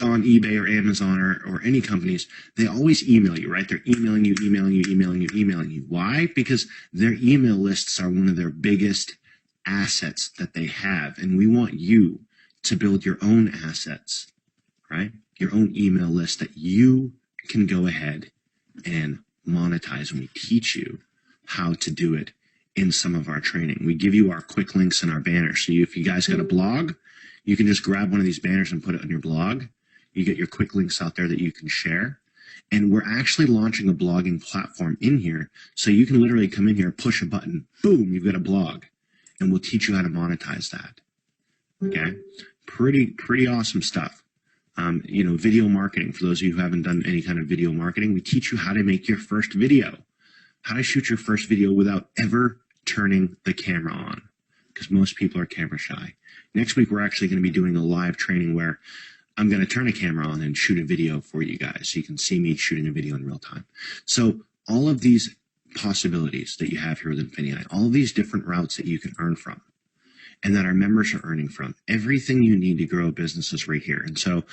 on eBay or Amazon or any companies, they always email you, right? They're emailing you. Why? Because their email lists are one of their biggest assets that they have. And we want you to build your own assets, right? Your own email list that you can go ahead and monetize. And we teach you how to do it in some of our training. We give you our quick links and our banners. So if you guys got a blog, you can just grab one of these banners and put it on your blog. You get your quick links out there that you can share. And we're actually launching a blogging platform in here. So you can literally come in here, push a button, boom, you've got a blog. And we'll teach you how to monetize that. Okay? Pretty awesome stuff. Video marketing. For those of you who haven't done any kind of video marketing, we teach you how to make your first video, how to shoot your first video without ever turning the camera on, because most people are camera shy. Next week, we're actually going to be doing a live training where I'm going to turn a camera on and shoot a video for you guys so you can see me shooting a video in real time. So all of these possibilities that you have here with INFINii, all of these different routes that you can earn from and that our members are earning from, everything you need to grow a business is right here. And so